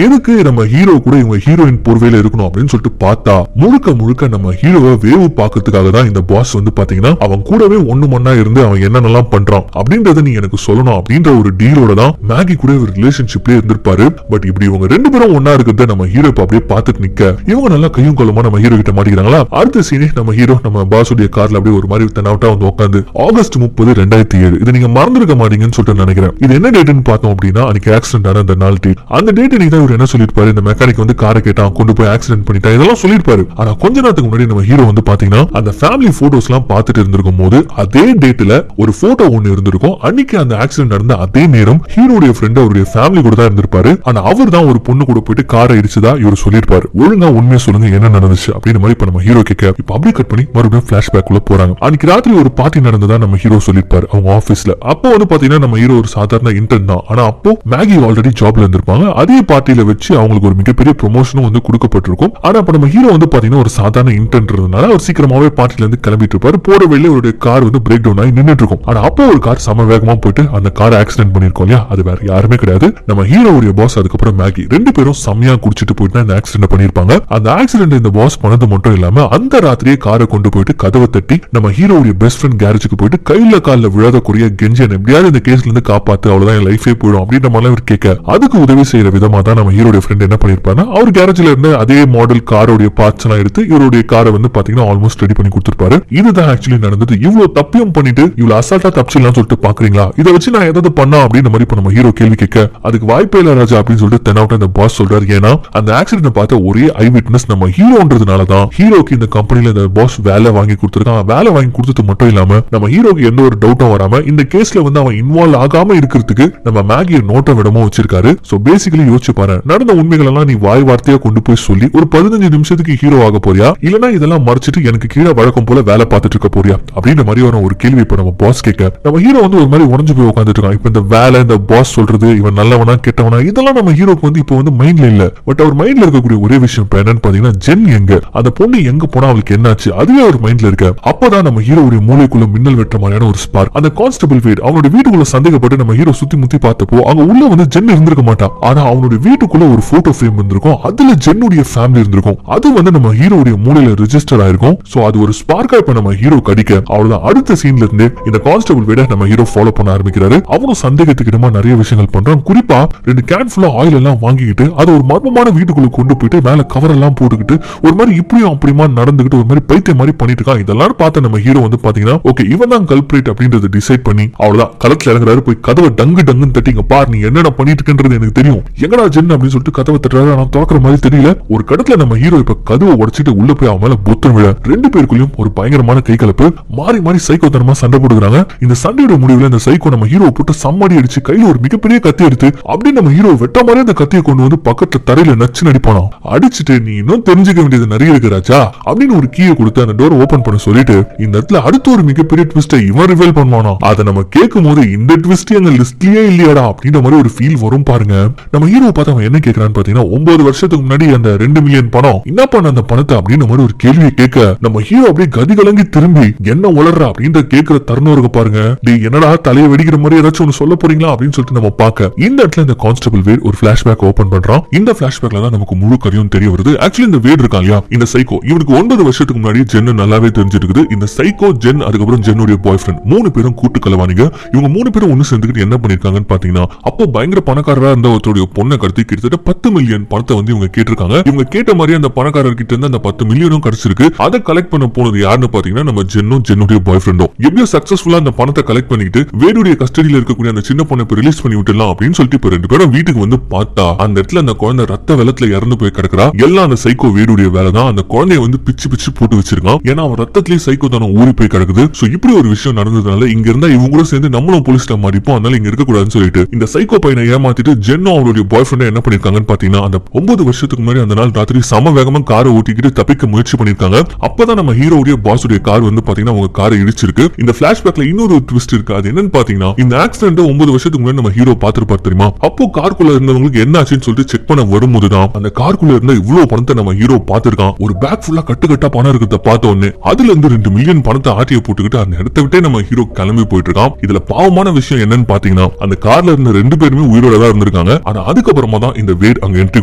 எதுக்கு நம்ம ஹீரோ கூட இவங்க ஹீரோயின் போர்வையில இருக்கணும் அப்படின்னு சொல்லிட்டு பார்த்தா முழுக்க முழுக்க நம்ம ஹீரோ ஹீரோவை வேவு பாக்கிறதுக்காக தான் இந்த பாஸ் வந்து பாத்தீங்கன்னா அவன் கூடவே ஒண்ணு மண்ணா இருந்து அவன் என்னென்னலாம் பண்றான் அப்படின்றத நீ எனக்கு சொல்லணும் அப்படின்ற ஒரு டீலோட தான் மேகி கூட ஒரு ரிலேஷன்ஷிப்லயே இருந்திருப்பாரு. பட் இப்படி இவங்க ரெண்டு பேரும் ஒன்னா இருக்கிறத நம்ம ஹீரோ அப்படியே பார்த்துட்டு நிக்க இவங்க நல்லா கையும் கொள்ளுமா நம்ம ஹீரோ கிட்ட மாட்டிக்கிறாங்களா. அடுத்த சீனே நம்ம ஹீரோ நம்ம பாஸுடைய கார்ல அப்படியே ஒரு மாதிரி தென்னாவட்டா வந்து உட்காந்து ஆகஸ்ட் 30, 2007 இது நீங்க மறந்துருக்க மாட்டீங்கன்னு சொல்லிட்டு நினைக்கிறேன். இது என்ன டேட்னு பார்த்தோம் அப்படின்னா அன்னைக்கு ஆக்சிடென்ட் ஆன அந்த நாள் டேட். அந்த டேட் நீ தான் இவர் என்ன சொல்லிருப்பாரு, இந்த மெக்கானிக் வந்து காரை கேட்டான், கொண்டு போய் ஆக்சிடென்ட் பண்ணிட்டான், இதெல்லாம் சொல்லிருப்பாரு. ஆனா கொஞ்ச நேரத்துக்கு முன்னாடி நம்ம ஹீரோ வந்து பாத்தீங்கன்னா அந்த ஃபேமிலி போட்டோஸ் எல்லாம் பார்த்துட்டு இருந்திருக்கும் போது அதே டேட்ல ஒரு போட்டோ ஒன்னு இருந்திருக்கும். அன்னைக்கு அந்த ஆக்சிடென்ட் நடந்த அதே நேரம் ஹீரோடைய ஃப்ரெண்ட் அவருடைய ஃபேமிலி கூட தான் இருந்திருப்பாரு. ஆனா அவர் தான் ஒரு பொண்ணு கூட போயிட்டு காரை இடிச்சதா இவர் சொல்லிருப்பாரு. ஒழுங்கா உண்மையை சொல்லுங்க என்ன நடந்துச்சு அப்படின்னு மாதிரி இப்ப நம்ம ஹீரோ கேட்க இப்ப அப்படியே கட் பண்ணி மறுபடியும் பிளாஷ்பேக் உள்ள போறாங்க. அன்னைக்கு ராத்திரி ஒரு பார்ட்டி நடந்ததா நம்ம ஹீரோ சொல்லிருப்பாரு அவங்க ஆபீஸ்ல. அப்போ வந்து பாத்தீங்கன்னா நம்ம ஹீரோ ஒரு சாதாரண இன்டர்ன் தான். ஆனா அப்போ மேகி ஆல்ரெடி ஜாப்ல இருந்திருப்பாங்க. அதே பார்ட்டியில வச்சு அவங்களுக்கு ஒரு மிகப்பெரிய ப்ரொமோஷனும் வந்து கொடுக்கப்பட்டிருக்கும். ஆனா அப்ப நம்ம ஹீரோ வந்து பாத்தீங்கன்னா ஒரு சாதாரண இன்டர்ன்றதுனால அவர் சீக்கிரமாவே பார்ட்டில இருந்து கிளம்பிட்டு இருப்பாரு. போற வழியில அவருடைய கார் வந்து பிரேக் டவுன் ஆகி நின்னுட்டு இருக்கும். ஆனா அப்போ ஒரு கார் சம வேகமா போயிட்டு அந்த கார் ஆக்சிடென்ட் பண்ணிருக்கோம் இல்லையா, அது வேற யாருமே கிடையாது நம்ம ஹீரோவுடைய பாஸ். அதுக்கப்புறம் மேகி ரெண்டு பேரும் செம்மையா குடிச்சிட்டு போயிட்டு இந்த ஆக்சிடென்ட் பண்ணிருப்பாங்க. அந்த ஆக்சிடென்ட் இந்த பாஸ் பண்ணது மட்டும் இல்லாம அந்த ராத்திரியே காரை கொண்டு போயிட்டு கதவை தட்டி நம்ம ஹீரோவுடைய பெஸ்ட் ஃப்ரெண்ட் கேரேஜுக்கு போயிட்டு கையில காலில் விழாத குறைய கெஞ்சன் எப்படியாவது இந்த கேஸ்ல இருந்து காப்பாத்து, அவ்வளவுதான் என் லைஃபே போயிடும் அப்படின்ற மாதிரி இவர் கேட்க அதுக்கு உதவி செய்யற விதமா தான் நம்ம ஹீரோடைய ஃப்ரெண்ட் என்ன பண்ணிருப்பாருன்னா அவர் கேரேஜ்ல இருந்து அதே மாடல் காரோடைய பார்ட்ஸ் எல்லாம் எடுத்து இவருடைய காரை வந்து பாத்தீங்கன்னா ஆல்மோஸ்ட் ரெடி பண்ணி கொடுத்திருப்பாரு. இதுதான் ஆக்சுவலி நடந்தது. இவ்வளவு தப்பியம் பண்ணிட்டு இவ்வளவு அசால்ட்டா தப்பிச்சிடலாம் சொல்லிட்டு பாக்குறீங்களா, இதை வச்சு நான் ஏதாவது பண்ணா அப்படின்னு மாதிரி இப்ப நம்ம ஹீரோ கேள்வி கேட்க அதுக்கு வாய்ப்பே இல்ல ராஜா அப்படின்னு சொல்லிட்டு தென்னாவட்ட இந்த பாஸ் சொல்றாரு. ஏன்னா அந்த ஆக்சிடென்ட் பார்த்த ஒரே ஐ விட்னஸ் நம்ம ஹீரோன்றதுனாலதான் ஹீரோக்கு இந்த கம்பெனில இந்த பாஸ் வேலை வாங்கி கொடுத்திருக்கான். வேலை வாங்கி கொடுத்தது மட்டும் இல்லாம நம்ம ஹீரோக்கு எந்த ஒரு டவுட்டும் வராம இந்த கேஸ்ல வந்து அவன் இன்வால்வ் ஆகாம இருக்கிறதுக்கு நம்ம மேகிய நோட்ட விடமும் வச்சிருக்காரு. சோ பேசிக்கலி யோசிச்சு பாரு, நடந்த உண்மைகள் எல்லாம் நீ வாய் வார்த்தையா கொண்டு போய் சொல்லி ஒரு 15 நிமிஷத்துக்கு ஹீரோ ஆக போறியா, இல்லனா இதெல்லாம் மறைச்சிட்டு எனக்கு கீழே வழக்கம் போல வேலை பார்த்துட்டு இருக்க போறியா அப்படின்ற மாதிரி ஒரு கேள்வி இப்ப நம்ம பாஸ் கேட்க நம்ம ஹீரோ வந்து ஒரு மாதிரி உடஞ்சு போய் உட்காந்துட்டு இருக்கான். இப்ப இந்த வேலை இந்த பாஸ் சொல்றது இவன் நல்லவனா கெட்டவனா இதெல்லாம் நம்ம ஹீரோக்கு வந்து இப்ப வந்து மைண்ட்ல இல்ல. பட் அவர் மைண்ட்ல இருக்கக்கூடிய ஒரே விஷயம் இப்ப என்னன்னு பாத்தீங்கன்னா ஜென் எங்க, அந்த பொண்ணு எங்க போனா அவளுக்கு என்னாச்சு அதுவே அவர் மைண்ட்ல இருக்க. அப்பதான் நம்ம ஹீரோவுடைய மூளைக்குள்ள மின்னல் வெட்ட மாதிரியான ஒரு ஸ்பார்க். அந்த கான்ஸ்டபிள் வீடு அவனுடைய வீட்டுக்குள்ள சந்தேகப்பட்டு நம்ம ஹீரோ சுத்தி முத்தி பார்த்தப்போ அங்க உள்ள வந்து ஜென் இருந்திருக்க மாட்டான். ஆனா அவனுடைய வீட்டுக்குள்ள ஒரு போட்டோ ஃப்ரேம் இருந்திருக்கும். அதுல ஜென்னுடைய ஃபேமிலி இருந்திருக்கும். அது வந்து நம்ம ஹீரோவுடைய மூளையில ரெஜிஸ்டர் ஆயிருக்கும். சோ அது ஒரு ஸ்பார்க்கா இப்ப நம்ம ஹீரோ கடிக்க அவ்வளவுதான். அடுத்த சீன்ல இருந்து இந்த கான்ஸ்டபிள் வீட நம்ம ஹீரோ ஃபாலோ பண்ண ஆரம்பிக்கிறாரு. அவனும் சந்தேகத்துக்கிட்டமா நிறைய விஷயங்கள் பண்றான். குறிப்பா 2 கேன் ஃபுல்லா ஆயில் எல்லாம் வாங்கிக்கிட்டு அது ஒரு மர்மமான வீட்டுக்குள்ள கொண்டு போயிட்டு மேல கவர் எல்லாம் போட்டுக்கிட்டு ஒரு மாதிரி இப்படியும் அப்படியுமா நடந்துகிட்டு ஒரு மாதிரி பைத்தியம் மாதிரி பண்ணிட்டு இருக்கான். இதெல்லாம் பார்த்த நம்ம ஹீரோ வந்து பாத்தீங்கன்னா ஓகே இவன் தான் கல்பிரேட் அப்படின்றத டிசைட் பண்ணி அவ்வளவுதான் களத்துல இறங்குறாரு. போய் கதவை டங்கு டங்குன்னு தட்டிங்க பார், நீ என்னென்ன பண்ணிட்டு இருக்குன்றது எனக்கு தெரியும், எங்கடா ஜென் அப்படின்னு சொல்லிட்டு கதவை தட்டுறாரு. ஆனா திறக்கிற மாதிரி தெரியல. ஒரு கடத்துல நம்ம ஹீரோ இப்ப கதவை உடைச்சிட்டு உள்ள போய் அவன் மேல புத்தம் விழ ரெண்டு பேருக்குள்ளயும் ஒரு பயங்கரமான கை கலப்பு மாறி மாறி சைக்கோத்தனமா சண்டை போடுறாங்க. இந்த சண்டையோட முடிவுல இந்த சைக்கோ நம்ம ஹீரோ போட்டு சம்மடி அடிச்சு கையில ஒரு மிகப்பெரிய கத்தி எடுத்து அப்படியே நம்ம ஹீரோ வெட்ட மாதிரி அந்த கத்தியை கொண்டு வந்து பக்கத்துல தரையில நச்சு நடிப்பானா. அடிச்சுட்டு நீ இன்னும் தெரிஞ்சுக்க வேண்டியது நிறைய இருக்கிறாச்சா அப்படின்னு ஒரு கீயை கொடுத்து அந்த டோர் ஓபன் பண்ண சொல்லிட்டு இந்த இடத்துல அடுத்த ஒரு மிகப்பெரிய ட்விஸ்டை இவன் ரிவீல் பண்ணுவானா. அதை நம்ம கேட்கும் போது இந்த ட்விஸ்ட் எங்க லிஸ்ட்லயே இல்லையாடா அப்படின்ற மாதிரி ஒரு ஃபீல் வரும் பாருங்க. நம்ம ஹீரோ பார்த்து அவன் என்ன கேட்கறான்னு பாத்தீங்கன்னா 9 வருஷத்துக்கு முன்னாடி அந்த 2 மில்லியன் பணம் என்ன பண்ண அந்த பணத்தை அப்படின்னு மாதிரி ஒரு கேள்வியை கேட்க நம்ம ஹீரோ அப்படியே கதி கலங்கி திரும்பி என்ன உளர்ற அப்படின்ற கேட்கிற தருணம் இருக்கு பாருங்க. என்னடா தலையை வெடிக்கிற மாதிரி ஏதாச்சும் ஒன்னு சொல்ல போறீங்களா அப்படின்னு சொல்லிட்டு நம்ம பார்க்க இந்த இடத்துல இந்த கான்ஸ்டபிள் வேட் ஒரு பிளாஷ்பேக் ஓபன் பண்றான். இந்த பிளாஷ்பேக்ல தான் நமக்கு முழு கதையும் தெரிய வருது. ஆக்சுவலி இந்த வேட் இருக்கான் இல்லையா, இந்த சைக்கோ இவனுக்கு 9 வருஷத்துக்கு முன்னாடி ஜென் நல்லாவே தெரிஞ்சிருக்குது. இந்த சைக்கோ ஜென் அதுக்கப்புறம் ஜென்னுடைய பாய் ஃப்ரெண்ட் 3 பேரும் கூட்டு கலவானிங்க. இவங்க 3 பேரும் ஒன்னு சேர்ந்துக்கிட்டு என்ன பண்ணிருக்காங்கன்னு பாத்தீங்கன்னா அப்போ பயங்கர பணக்காரரா இருந்த ஒருத்தருடைய பொண்ணை கடத்தி கிட்டத்தட்ட 10 மில்லியன் பணத்தை வந்து இவங்க கேட்டிருக்காங்க. இவங்க கேட்ட மாதிரி அந்த பணக்காரர் கிட்ட இருந்து அந்த 10 மில்லியனும் கிடைச்சிருக்கு. அதை கலெக்ட் பண்ண போனது யாருன்னு பாத்தீங்கன்னா நம்ம ஜென்னும் ஜென்னுடைய பாய் ஃப்ரெண்டும். எப்படியோ சக்சஸ்ஃபுல்லா அந்த பணத்தை கலெக்ட் பண்ணிட்டு வேடுடைய கஸ்டடியில இருக்கக்கூடிய அந்த சின்ன பொண்ணை ரிலீஸ் பண்ணி விட்டுலாம் அப்படின்னு சொல்லிட்டு இப்ப 2 பேரும் வீட்டுக்கு வந்து பார்த்தா அந்த இடத்துல அந்த குழந்தை ரத்த வெள்ளத்துல இறந்து போய் கிடக்குறா. எல்லாம் அந்த சைக்கோ வேடுடைய வேலை தான். அந்த குழந்தைய வந்து பிச்சு பிச்சு போட்டு வச்சிருக்கான். ஏன்னா அவன் ரத்தத்திலேயே சைக்கோ தானே ஊறி போய் கிடக்குது. சோ இப்படி ஒரு விஷயம் நடந்ததுனால இங்க இருந்தா இவங்க கூட சேர்ந்து நம்மளும் போலீஸ்ல மாறிப்போம், அதனால இங்க இருக்க கூடாதுன்னு சொல்லிட்டு இந்த சைக்கோ பையனை ஏமாத்திட்டு ஜென்னும் அவருடைய பாய் ஃப்ரெண்ட் என்ன பண்ணிருக்காங்கன்னு பாத்தீங்கன்னா அந்த 9 வருஷத்துக்கு முன்னாடி அந்த நாள் ராத்திரி சம வேகமா காரை ஓட்டிக்கிட்டு தப்பிக்க முயற்சி பண்ணிருக்காங்க. அப்பதான் நம்ம ஹீரோடைய பாஸுடைய கார் வந்து பாத்தீங்கன்னா அவங்க காரை இடிச்சிருக்கு. இந்த பிளாஷ்பேக்ல இன்னொரு ட்விஸ்ட் இருக்கு. அது என்னன்னு பாத்தீங்கன்னா இந்த ஆக்சிடென்ட் 9 வருஷத்துக்கு முன்னாடி நம்ம ஹீரோ பாத்துருப்பாரு தெரியுமா. அப்போ காருக்குள்ள இருந்தவங்களுக்கு என்ன ஆச்சுன்னு சொல்லிட்டு செக் பண்ண வரும்போதுதான் அந்த காருக்குள்ள இருந்த இவ்வளவு பணத்தை நம்ம ஹீரோ பாத்துருக்கான். ஒரு பேக் ஃபுல்லா கட்டுக்கட்டா பணம் இருக்கிறத பார்த்த உடனே அதுல இருந்து 2 மில்லியன் பணத்தை ஆட்டிய போட்டுக்கிட்டு அந்த இடத்தை விட்டே நம்ம ஹீரோ கிளம்பி போயிட்டு இருக்கான். இதுல பாவமான விஷயம் என்னன்னு பாத்தீங்கன்னா அந்த கார்ல இருந்த 2 பேருமே உயிரோட தான் இருந்திருக்காங்க. ஆனா அதுக்கப்புறமா தான் இந்த வேட் அங்க என்ட்ரி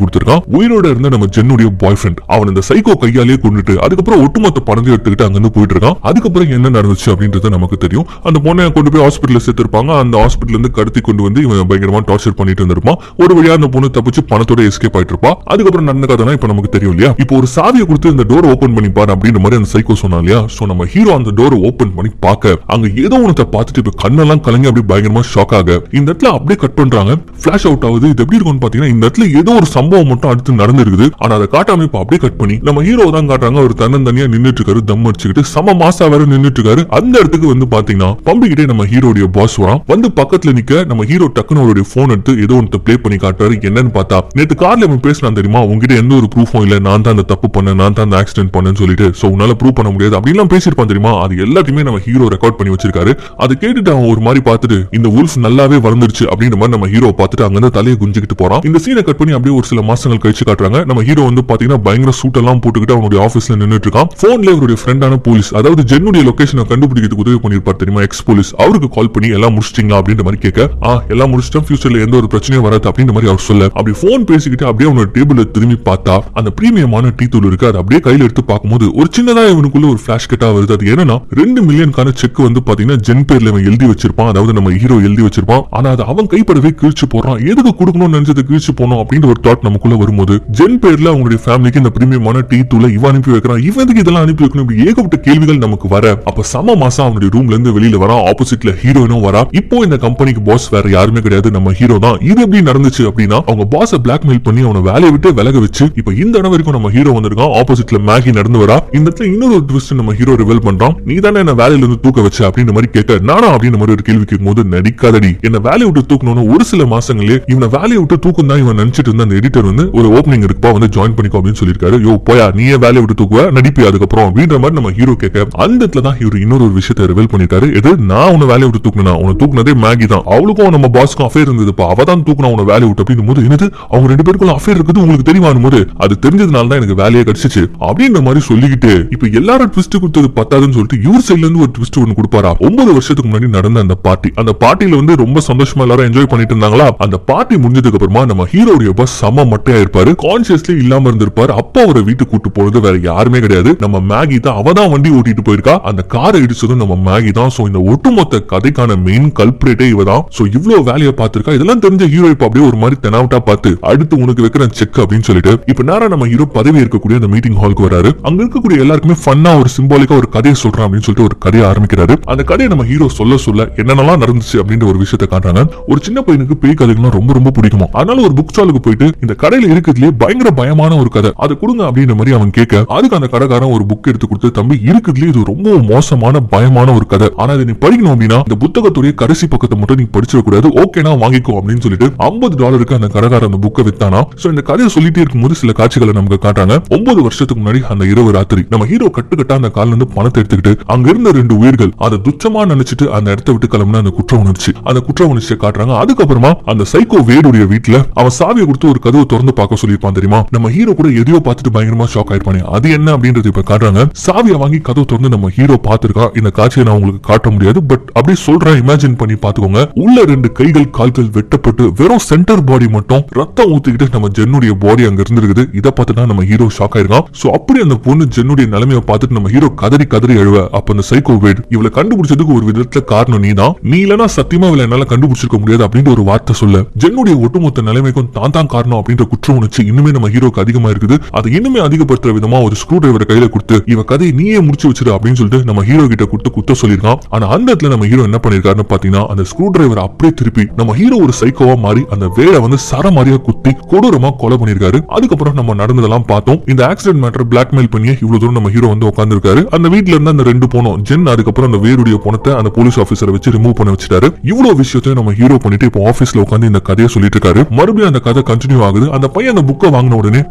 கொடுத்திருக்கான். உயிரோட இருந்த நம்ம ஜென்னுடைய பாய் ஃப்ரெண்ட் அவன் இந்த சைக்கோ கையாலேயே கொண்டுட்டு அதுக்கப்புறம் ஒட்டுமொத்த பணத்தையும் எடுத்துக்கிட்டு அங்கிருந்து போயிட்டு இருக்கான். அதுக்கப்புறம் என்ன நடந்துச்சு அப்படின்றது நமக்கு தெரியும். அந்த பொண்ணை கொண்டு போய் ஹாஸ்பிட்டல் சேர்த்திருப்பாங்க. அந்த ஹாஸ்பிட்டல் இருந்து கடத்தி கொண்டு வந்து இவன் பயங்கரமா டார்ச்சர் பண்ணிட்டு இருந்திருப்பான். ஒரு வழியா அந்த பொண்ணு தப்பிச்சு பணத்தோட எஸ்கேப் ஆயிட்டு இருப்பா. அதுக்கப்புறம் நடந்த கதை இப்ப நமக்கு தெரியும் இல்லையா. இப்போ ஒரு சாவியை கொடுத்து இந்த டோர் ஓபன் பண்ணி பாரு அப்படின்ற மாதிரி அந்த சைக்கோ சொன்னா இல்லையா. சோ நம்ம ஹீரோ அந்த டோர் ஓபன் பண்ணி பார்க்க அங்க ஏதோ ஒண்ணத்தை பார்த்துட்டு இப்ப கண்ணெல்லாம் கலங்கி அப்படியே பயங்கரமா ஷாக் ஆக இந்த இடத்துல அப்படியே கட் பண்றாங்க. பிளாஷ் அவுட் ஆகுது. இது எப்படி இருக்கும்னு பாத்தீங்கன்னா இந்த இடத்துல ஏதோ ஒரு சம்பவம் மட்டும் அடுத்து நடந்திருக்குது. ஆனா அதை காட்டாம இப்ப அப்படியே கட் பண்ணி நம்ம ஹீரோ தான் காட்டுறாங்க. ஒரு தன்னந்தனியா நின்னுட்டு இருக்காரு. தம் அடிச்சுக்கிட்டு சம மாசா வேற நின்னுட்டு இருக்காரு. அந்த இடத்துக்கு வந்து பாத்தீங்கன்னா பம்பிக்கிட்டே நம்ம ஹீரோடைய பாஸ் வரான். வந்து பக்கத்துல நிக்க நம்ம ஹீரோ டக்குன்னு அவருடைய போன் எடுத்து ஏதோ ஒன்று பிளே பண்ணி காட்டுறாரு. என்னன்னு பார்த்தா நேத்து கார்ல அவன் பேசினான் தெரியுமா, உங்ககிட்ட எந்த ஒரு ப்ரூஃபும் இல்ல, நான் தான் அந்த தப்பு பண்ணேன், நான் தான் அந்த ஆக்சிடென்ட் பண்ணேன்னு சொல்லிட்டு சோ உன்னால ப்ரூவ் பண்ண முடியாது அப்படிலாம் பேசியிருப்பான் தெரியுமா. அது எல்லாத்தையுமே நம்ம ஹீரோ ரெக்கார்ட் பண்ணி வச்சிருக்காரு. அதை கேட்டுட்டு அவன் ஒரு மாதிரி பார்த்துட்டு இந்த உல்ஃப் நல்லாவே வளர்ந்துருச்சு அப்படின்ற மாதிரி நம்ம ஹீரோ பார்த்துட்டு அங்க இருந்து தலையை குஞ்சிக்கிட்டு போறான். இந்த சீனை கட் பண்ணி அப்படியே ஒரு சில மாசங்கள் கழிச்சு காட்டுறாங்க. நம்ம ஹீரோ வந்து பாத்தீங்கன்னா பயங்கர சூட் எல்லாம் போட்டுக்கிட்டு அவனுடைய ஆபீஸ்ல நின்னுட்டு இருக்கான். போன்ல இவருடைய ஃப்ரெண்டான போலீஸ், அதாவது ஜென்னுடைய லொகேஷனை கண்டுபிடிக்கிறதுக்கு உதவி பண்ணிருப்பார் தெரியுமா, எக்ஸ் போலீஸ், அவருக்கு கால் பண்ணி எல்லாம் முடிச்சிட்டீங்களா அப்படின்ற மாதிரி கேட்க, எல்லாம் முடிச்சிட்டோம், ஃபியூச்சர்ல எந்த ஒரு பிரச்சனையும் வராது அப்படின்ற மாதிரி அவர் சொல்ல, அப்படி போன் பேசிக்கிட்டு அப்படியே அவனோட டேபிள்ல திரும்பி பார்த்தா அந்த பிரீமியமான டீ தூள் இருக்கு. அது அப்படியே கையில எடுத்து பார்க்கும்போது ஒரு சின்னதா இவனுக்குள்ள ஒரு பிளாஷ் கட்டா வருது. அது என்னன்னா 2 மில்லியனுக்கான செக் வந்து பாத்தீங்கன்னா ஜென் பேர்ல இவன் எழுதி வச்சிருப்பான். அதாவது நம்ம ஹீரோ எழுதி வச்சிருப்பான். ஆனா அது அவன் கைப்படவே கிழிச்சு போடுறான். எதுக்கு கொடுக்கணும்னு நினைச்சது கிழிச்சு போனோம் அப்படின்ற ஒரு தாட் நமக்குள்ள வரும்போது ஜென் பேர்ல அவங்களுடைய ஃபேமிலிக்கு இந்த பிரீமியமான டீ தூளை இவன் அனுப்பி வைக்கிறான். இவனுக்கு இதெல்லாம் அனுப்பி வைக்கணும். இப்படி ஏகப்பட்ட கேள்விகள் நமக்கு வர அப்ப சம மாசம் அவனுடைய ரூம்ல இருந்து வெளியில வரான். ஆப்போசிட்ல ஹீரோயினும் வரா. இப்போ இந்த கம்பெனிக்கு பாஸ் வேற யாருமே கிடையாது, நம்ம ஹீரோ தான். இது எப்படி நடந்துச்சு அப்படின்னா அவங்க பாஸ பிளாக்மெயில் பண்ணி அவனை வேலையை விட்டு விலக வச்சு இப்ப இந்த இடம் வரைக்கும் நம்ம ஹீரோ வந்திருக்கான். ஆப்போசிட்ல மேகி நடந்து வரா. இந்த இடத்துல இன்னொரு ட்விஸ்ட் நம்ம ஹீரோ ரிவீல் பண்றான். நீ தானே என்ன வேலையில இருந்து தூக்க வச்ச அப்படின்ற மாதிரி கேட்க, நானா அப்படின்ற மாதிரி ஒரு கேள்வி கேட்கும் போது, நடிக்காதடி, என்ன வேலையை விட்டு தூக்கணும்னு ஒரு சில மாசங்களே இவனை வேலையை விட்டு தூக்கும் தான் இவன் நினைச்சிட்டு இருந்த அந்த எடிட்டர் வந்து ஒரு ஓப்பனிங் இருக்குப்பா வந்து ஜாயின் பண்ணிக்கோ அப்படின்னு சொல்லிருக்காரு. யோ போயா, நீயே வேலையை விட்டு தூக்குவ, நடிப்பி அதுக்கப்புறம் அப்படின்ற மாதிரி நம்ம ஹீரோ கேட்க, அந்த இடத்துல தான் இவர் இன்னொரு ஒரு விஷயத்தை ரிவீல் பண்ணிருக்காரு. எது, நான் உன்னை வேலையை விட்டு தூக்குனா, உன்னை தூக்குனதே மேகி தான், அவளுக்கும் நம்ம பாஸ்க்கும் அஃபேர் இருந்ததுப்பா, அவ தான் தூக்குனா உன்னை வேலையை விட்டு அப்படின்னு போது, என்னது அவங்க 2 பேருக்குள்ள அஃபேர் இருக்குது உங்களுக்கு தெரியுமானும் போது, அது தெரிஞ்சதுனால தான் எனக்கு வேலையை கிடைச்சிச்சு அப்படின்ற மாதிரி சொல்லிக்கிட்டு இப்ப எல்லாரும் ட்விஸ்ட் கொடுத்தது பத்தாதுன்னு சொல்லிட்டு இவர் சைட்ல இருந்து ஒரு ட்விஸ்ட் ஒன்னு கொடுப்பாரா. 9 வருஷத்துக்கு முன்னாடி நடந்த அந்த பார்ட்டி, அந்த பார்ட்டில வந்து ரொம்ப சந்தோஷமா எல்லாரும் என்ஜாய் பண்ணிட்டு இருந்தாங்களா. அந்த பார்ட்டி முடிஞ்சதுக்கு அப்புறமா நம்ம ஹீரோடைய பாஸ் செம மட்டையா இருப்பாரு, கான்சியஸ்லி இல்லாம இருந்திருப்பாரு. அப்ப அவரை வீட்டுக்கு கூட்டு போறது வேற யாருமே கிடையாது, நம்ம மேகி தான். அவ தான் வண்டி ஓட்டிட்டு போயிருக்கா. அந்த காரை இடிச்சதும் நம்ம மேகி தான். சோ இந்த ஒட்டுமொத்த கதைக்கான மெயின் கல்பிரேட்டே இவ தான். சோ இவ்வளவு வேலையை பார்த்திருக்கா. இதெல்லாம் தெரிஞ்ச ஹீரோ இப்ப அப்படியே ஒரு மாதிரி தெனாவட்டா பார்த்து அடுத்து உனக்கு வைக்கிற செக் அப்படின்னு சொல்லிட்டு இப்ப நேரா நம்ம ஹீரோ பதவி இருக்கக்கூடிய அந்த மீட்டிங் ஹாலுக்கு வராரு. அங்க இருக்கக்கூடிய எல்லாருக்குமே ஃபன்னா ஒரு சிம்பாலிக்கா ஒரு கதையை சொல்றான் அப்படின்னு சொல்லிட்டு ஒரு கதையை ஆரம்பிக்கிறாரு. அந்த கதையை நம்ம ஹீரோ சொல்ல சொல்ல என்னென்னலாம் நடந்துச்சு அப்படின்ற ஒரு விஷயத்தை காட்டுறாங்க. ஒரு சின்ன பையனுக்கு பேய் கதைகள்லாம் ரொம்ப ரொம்ப பிடிக்குமா. அதனால ஒரு புக் ஸ்டாலுக்கு போயிட்டு இந்த கடையில இருக்கிறதுலே பயங்கர பயமான ஒரு கதை அதை கொடுங்க அப்படின்ற மாதிரி அவன் கேட்க, அதுக்கு அந்த கடைக்காரன் ஒரு புக் எடுத்து கொடுத்து, தம்பி இருக்கிறதுலே இது ரொம்ப மோசமான பயமான ஒரு கதை, ஆனா இதை நீ படிக்கணும் அப்படின்னா இந்த புத்தகத்துடைய கடைசி பக்கத்தை மட்டும் நீ படிச்சிடக்கூடாது, ஓகேனா வாங்கிக்கோ அப்படின்னு சொல்லிட்டு $50 அந்த கடைக்காரன் அந்த புக்கை வித்தானா. சோ இந்த கதையை சொல்லிட்டே இருக்கும்போது சில காட்சிகளை நமக்கு காட்டுறாங்க. 9 வருஷத்துக்கு முன்னாடி அந்த இரவு ராத்திரி நம்ம ஹீரோ கட்டுக்கட்டா அந்த கால்ல இருந்து பணத்தை எடுத்துக்கிட்டு அங்க இருந்த 2 உயிர்கள் அதை துச்சமா நினைச்சிட்டு அந்த இடத்தை விட்டு கிளம்புன அந்த குற்ற உணர்ச்சியை காட்டுறாங்க. அதுக்கப்புறமா அந்த சைக்கோ வேடுடைய வீட்டுல அவன் சாவியை கொடுத்து ஒரு கதவை திறந்து பார்க்க சொல்லியிருப்பான் தெரியுமா. நம்ம ஹீரோ கூட எதையோ பார்த்துட்டு பயங்கரமா ஷாக் ஆயிருப்பானே, அது என்ன அப்படின்றது இப்ப காட்டுறாங்க. சாவியை வாங்கி கதவு திறந்து நம்ம ஹீரோ பார்த்திருக்கான். இந்த காட்சியை நான் உங்களுக்கு காட்ட முடியாது, பட் அப்படியே சொல்றேன், இமேஜின் பண்ணி பாத்துக்கோங்க. உள்ள 2 கைகள் கால்கள் வெட்டப்பட்டு வெறும் சென்டர் பாடி மட்டும் ரத்தம் ஊத்திக்கிட்டு நம்ம ஜென்னுடைய பாடி அங்க இருந்திருக்குது. இதை பார்த்துதான் நம்ம ஹீரோ ஷாக் ஆயிருக்கான். சோ அப்படி அந்த பொண்ணு ஜென்னுடைய நிலைமையை பார்த்துட்டு நம்ம ஹீரோ கதறி கதறி அழுவ, அப்ப அந்த சைக்கோ வேட் இவளை கண்டுபிடிச்சதுக்கு ஒரு விதத்துல காரணம் நீதான், நீ இல்லனா சத்தியமா இவளை என்னால கண்டுபிடிச்சிருக்க முடியாது அப்படின்ற ஒரு வார்த்தை சொல்ல, ஜென்னுடைய ஒட்டுமொத்த நிலைமைக்கும் தான் காரணம் அப்படின்ற குற்ற உணர்ச்சி இன்னுமே நம்ம ஹீரோக்கு அதிகமா இருக்குது. அதை இன்னுமே அதிகப்படுத்துற விதமா ஒரு ஸ்க்ரூ டிரைவரை கையில கொடுத்து இவ கதையை நீயே முடிச்சு வச்சிரு அப்படின்னு சொல்லிட்டு நம்ம ஹீரோ கிட்ட கொடுத்து குத்த சொல்லிருக்கான். ஆனா அந்த இடத்துல நம்ம ஹீரோ என்ன பண்ணிருக்காருன்னு பாத்தீங்கன்னா அந்த ஸ்க்ரூ டிரைவர் அப்படியே திருப்பி நம்ம ஹீரோ ஒரு சைக்கோவா மாறி அந்த வேலை வந்து சரமாரியா குத்தி கொடூரமா கொலை பண்ணிருக்காரு. அதுக்கப்புறம் நம்ம நடந்ததெல்லாம் பார்த்தோம். இந்த ஆக்சிடென்ட் மேட்டர் பிளாக்மெயில் பண்ணி இவ்வளவு தூரம் நம்ம ஹீரோ வந்து உட்கார்ந்து இருக்காரு. அந்த வீட்டுல இருந்து அந்த 2 போனோம் ஜென், அதுக்கப்புறம் அந்த வேருடைய பணத்தை அந்த போலீஸ் ஆபீசரை வச்சு ரிமூவ் பண்ண வச்சிட்டாரு. இவ்வளவு விஷயத்தையும் நம்ம ஹீரோ பண்ணிட்டு இப்போ ஆபீஸ்ல உட்கார்ந்து இந்த கதையை சொல்லிட்டு இருக்காரு. மறுபடியும் அந்த கதை கண்டினியூ ஆகுது. அந்த பையன் அந்த புக்கை வாங்கின உடனே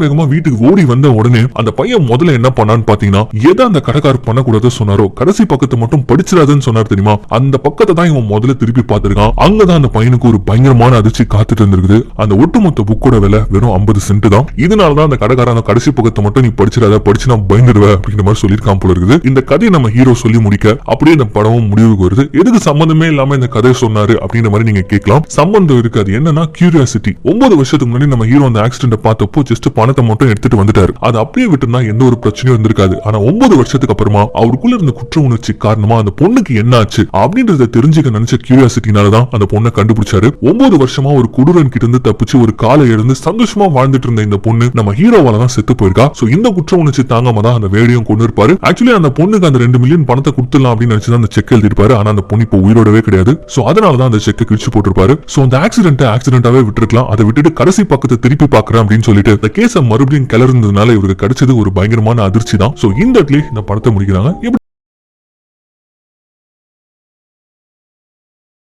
வேகமா வீட்டுக்கு ஓடி வந்த உடனே அந்த பையன் முதல்ல என்ன பண்ணான்னு பாத்தீங்கன்னா, எதை அந்த கடைக்காரர் பண்ணக்கூடாது சொன்னாரோ கடைசி பக்கத்தை மட்டும் படிச்சிடாதுன்னு சொன்னார் தெரியுமா, அந்த பக்கத்தை தான் இவன் முதல்ல திருப்பி பார்த்திருக்கான். அங்கதான் அந்த பையனுக்கு ஒரு பயங்கரமான அதிர்ச்சி காத்துட்டு இருந்திருக்குது. அந்த ஒட்டுமொத்த புக்கோட விலை வெறும் 50 சென்ட் தான். இதனாலதான் அந்த கடைக்காரன் அந்த கடைசி பக்கத்தை மட்டும் நீ படிச்சிடாத, படிச்சு நான் பயந்துடுவ அப்படின்ற மாதிரி சொல்லியிருக்கான் போல இருக்குது. இந்த கதையை நம்ம ஹீரோ சொல்லி முடிக்க அப்படியே இந்த படமும் முடிவுக்கு வருது. எதுக்கு சம்பந்தமே இல்லாம இந்த கதையை சொன்னாரு அப்படின்ற மாதிரி நீங்க கேட்கலாம். சம்பந்தம் இருக்காது. என்னன்னா கியூரியாசிட்டி. 9 வருஷத்துக்கு முன்னாடி நம்ம ஹீரோ அந்த ஆக்சிடென்ட் பார்த்தப்போ ஜஸ்ட் பணத்தை மட்டும் எடுத்துட்டு வந்துட்டாரு. அது அப்படியே விட்டுனா எந்த ஒரு பிரச்சனையும் இருந்திருக்காது. ஆனா 9 வருஷத்துக்கு அப்புறமா அவருக்குள்ள இருந்த குற்ற உணர்ச்சி காரணமா அந்த பொண்ணுக்கு என்ன ஆச்சு அப்படின்றத தெரிஞ்சுக்க நினைச்ச கியூரியாசிட்டினாலதான் அந்த பொண்ணை கண்டுபிடிச்சாரு. 9 வருஷமா ஒரு கொடூரன் கிட்ட இருந்து தப்பிச்சு ஒரு காலை இழந்து சந்தோஷமா வாழ்ந்துட்டு இருந்த இந்த பொண்ணு நம்ம ஹீரோவால தான் செத்து போயிருக்கா. சோ இந்த குற்ற உணர்ச்சி தாங்காம தான் அந்த வேலையும் கொண்டு இருப்பாரு. ஆக்சுவலி அந்த பொண்ணுக்கு அந்த 2 மில்லியன் பணத்தை கொடுத்துடலாம் அப்படின்னு நினைச்சு அந்த செக் எழுதிருப்பாரு. ஆனா அந்த பொண்ணு இப்போ உயிரோடவே கிடையாது. சோ அதனாலதான் அந்த செக்கை கிழிச்சு போட்டிருப்பாரு. சோ அந்த ஆக்சிடென்டாவே விட்டுருக்கலாம். அதை விட்டுட்டு கடைசி பக்கத்தை திருப்பி பாக்குறேன் அப்படின்னு சொல்லிட்டு இந்த கேஸ மறுபடியும் கிளறதுனால இவருக்கு கிடைச்சது ஒரு பயங்கரமான அதிர்ச்சி தான். சோ இந்த இடத்துல இந்த படத்தை முடிக்கிறாங்க.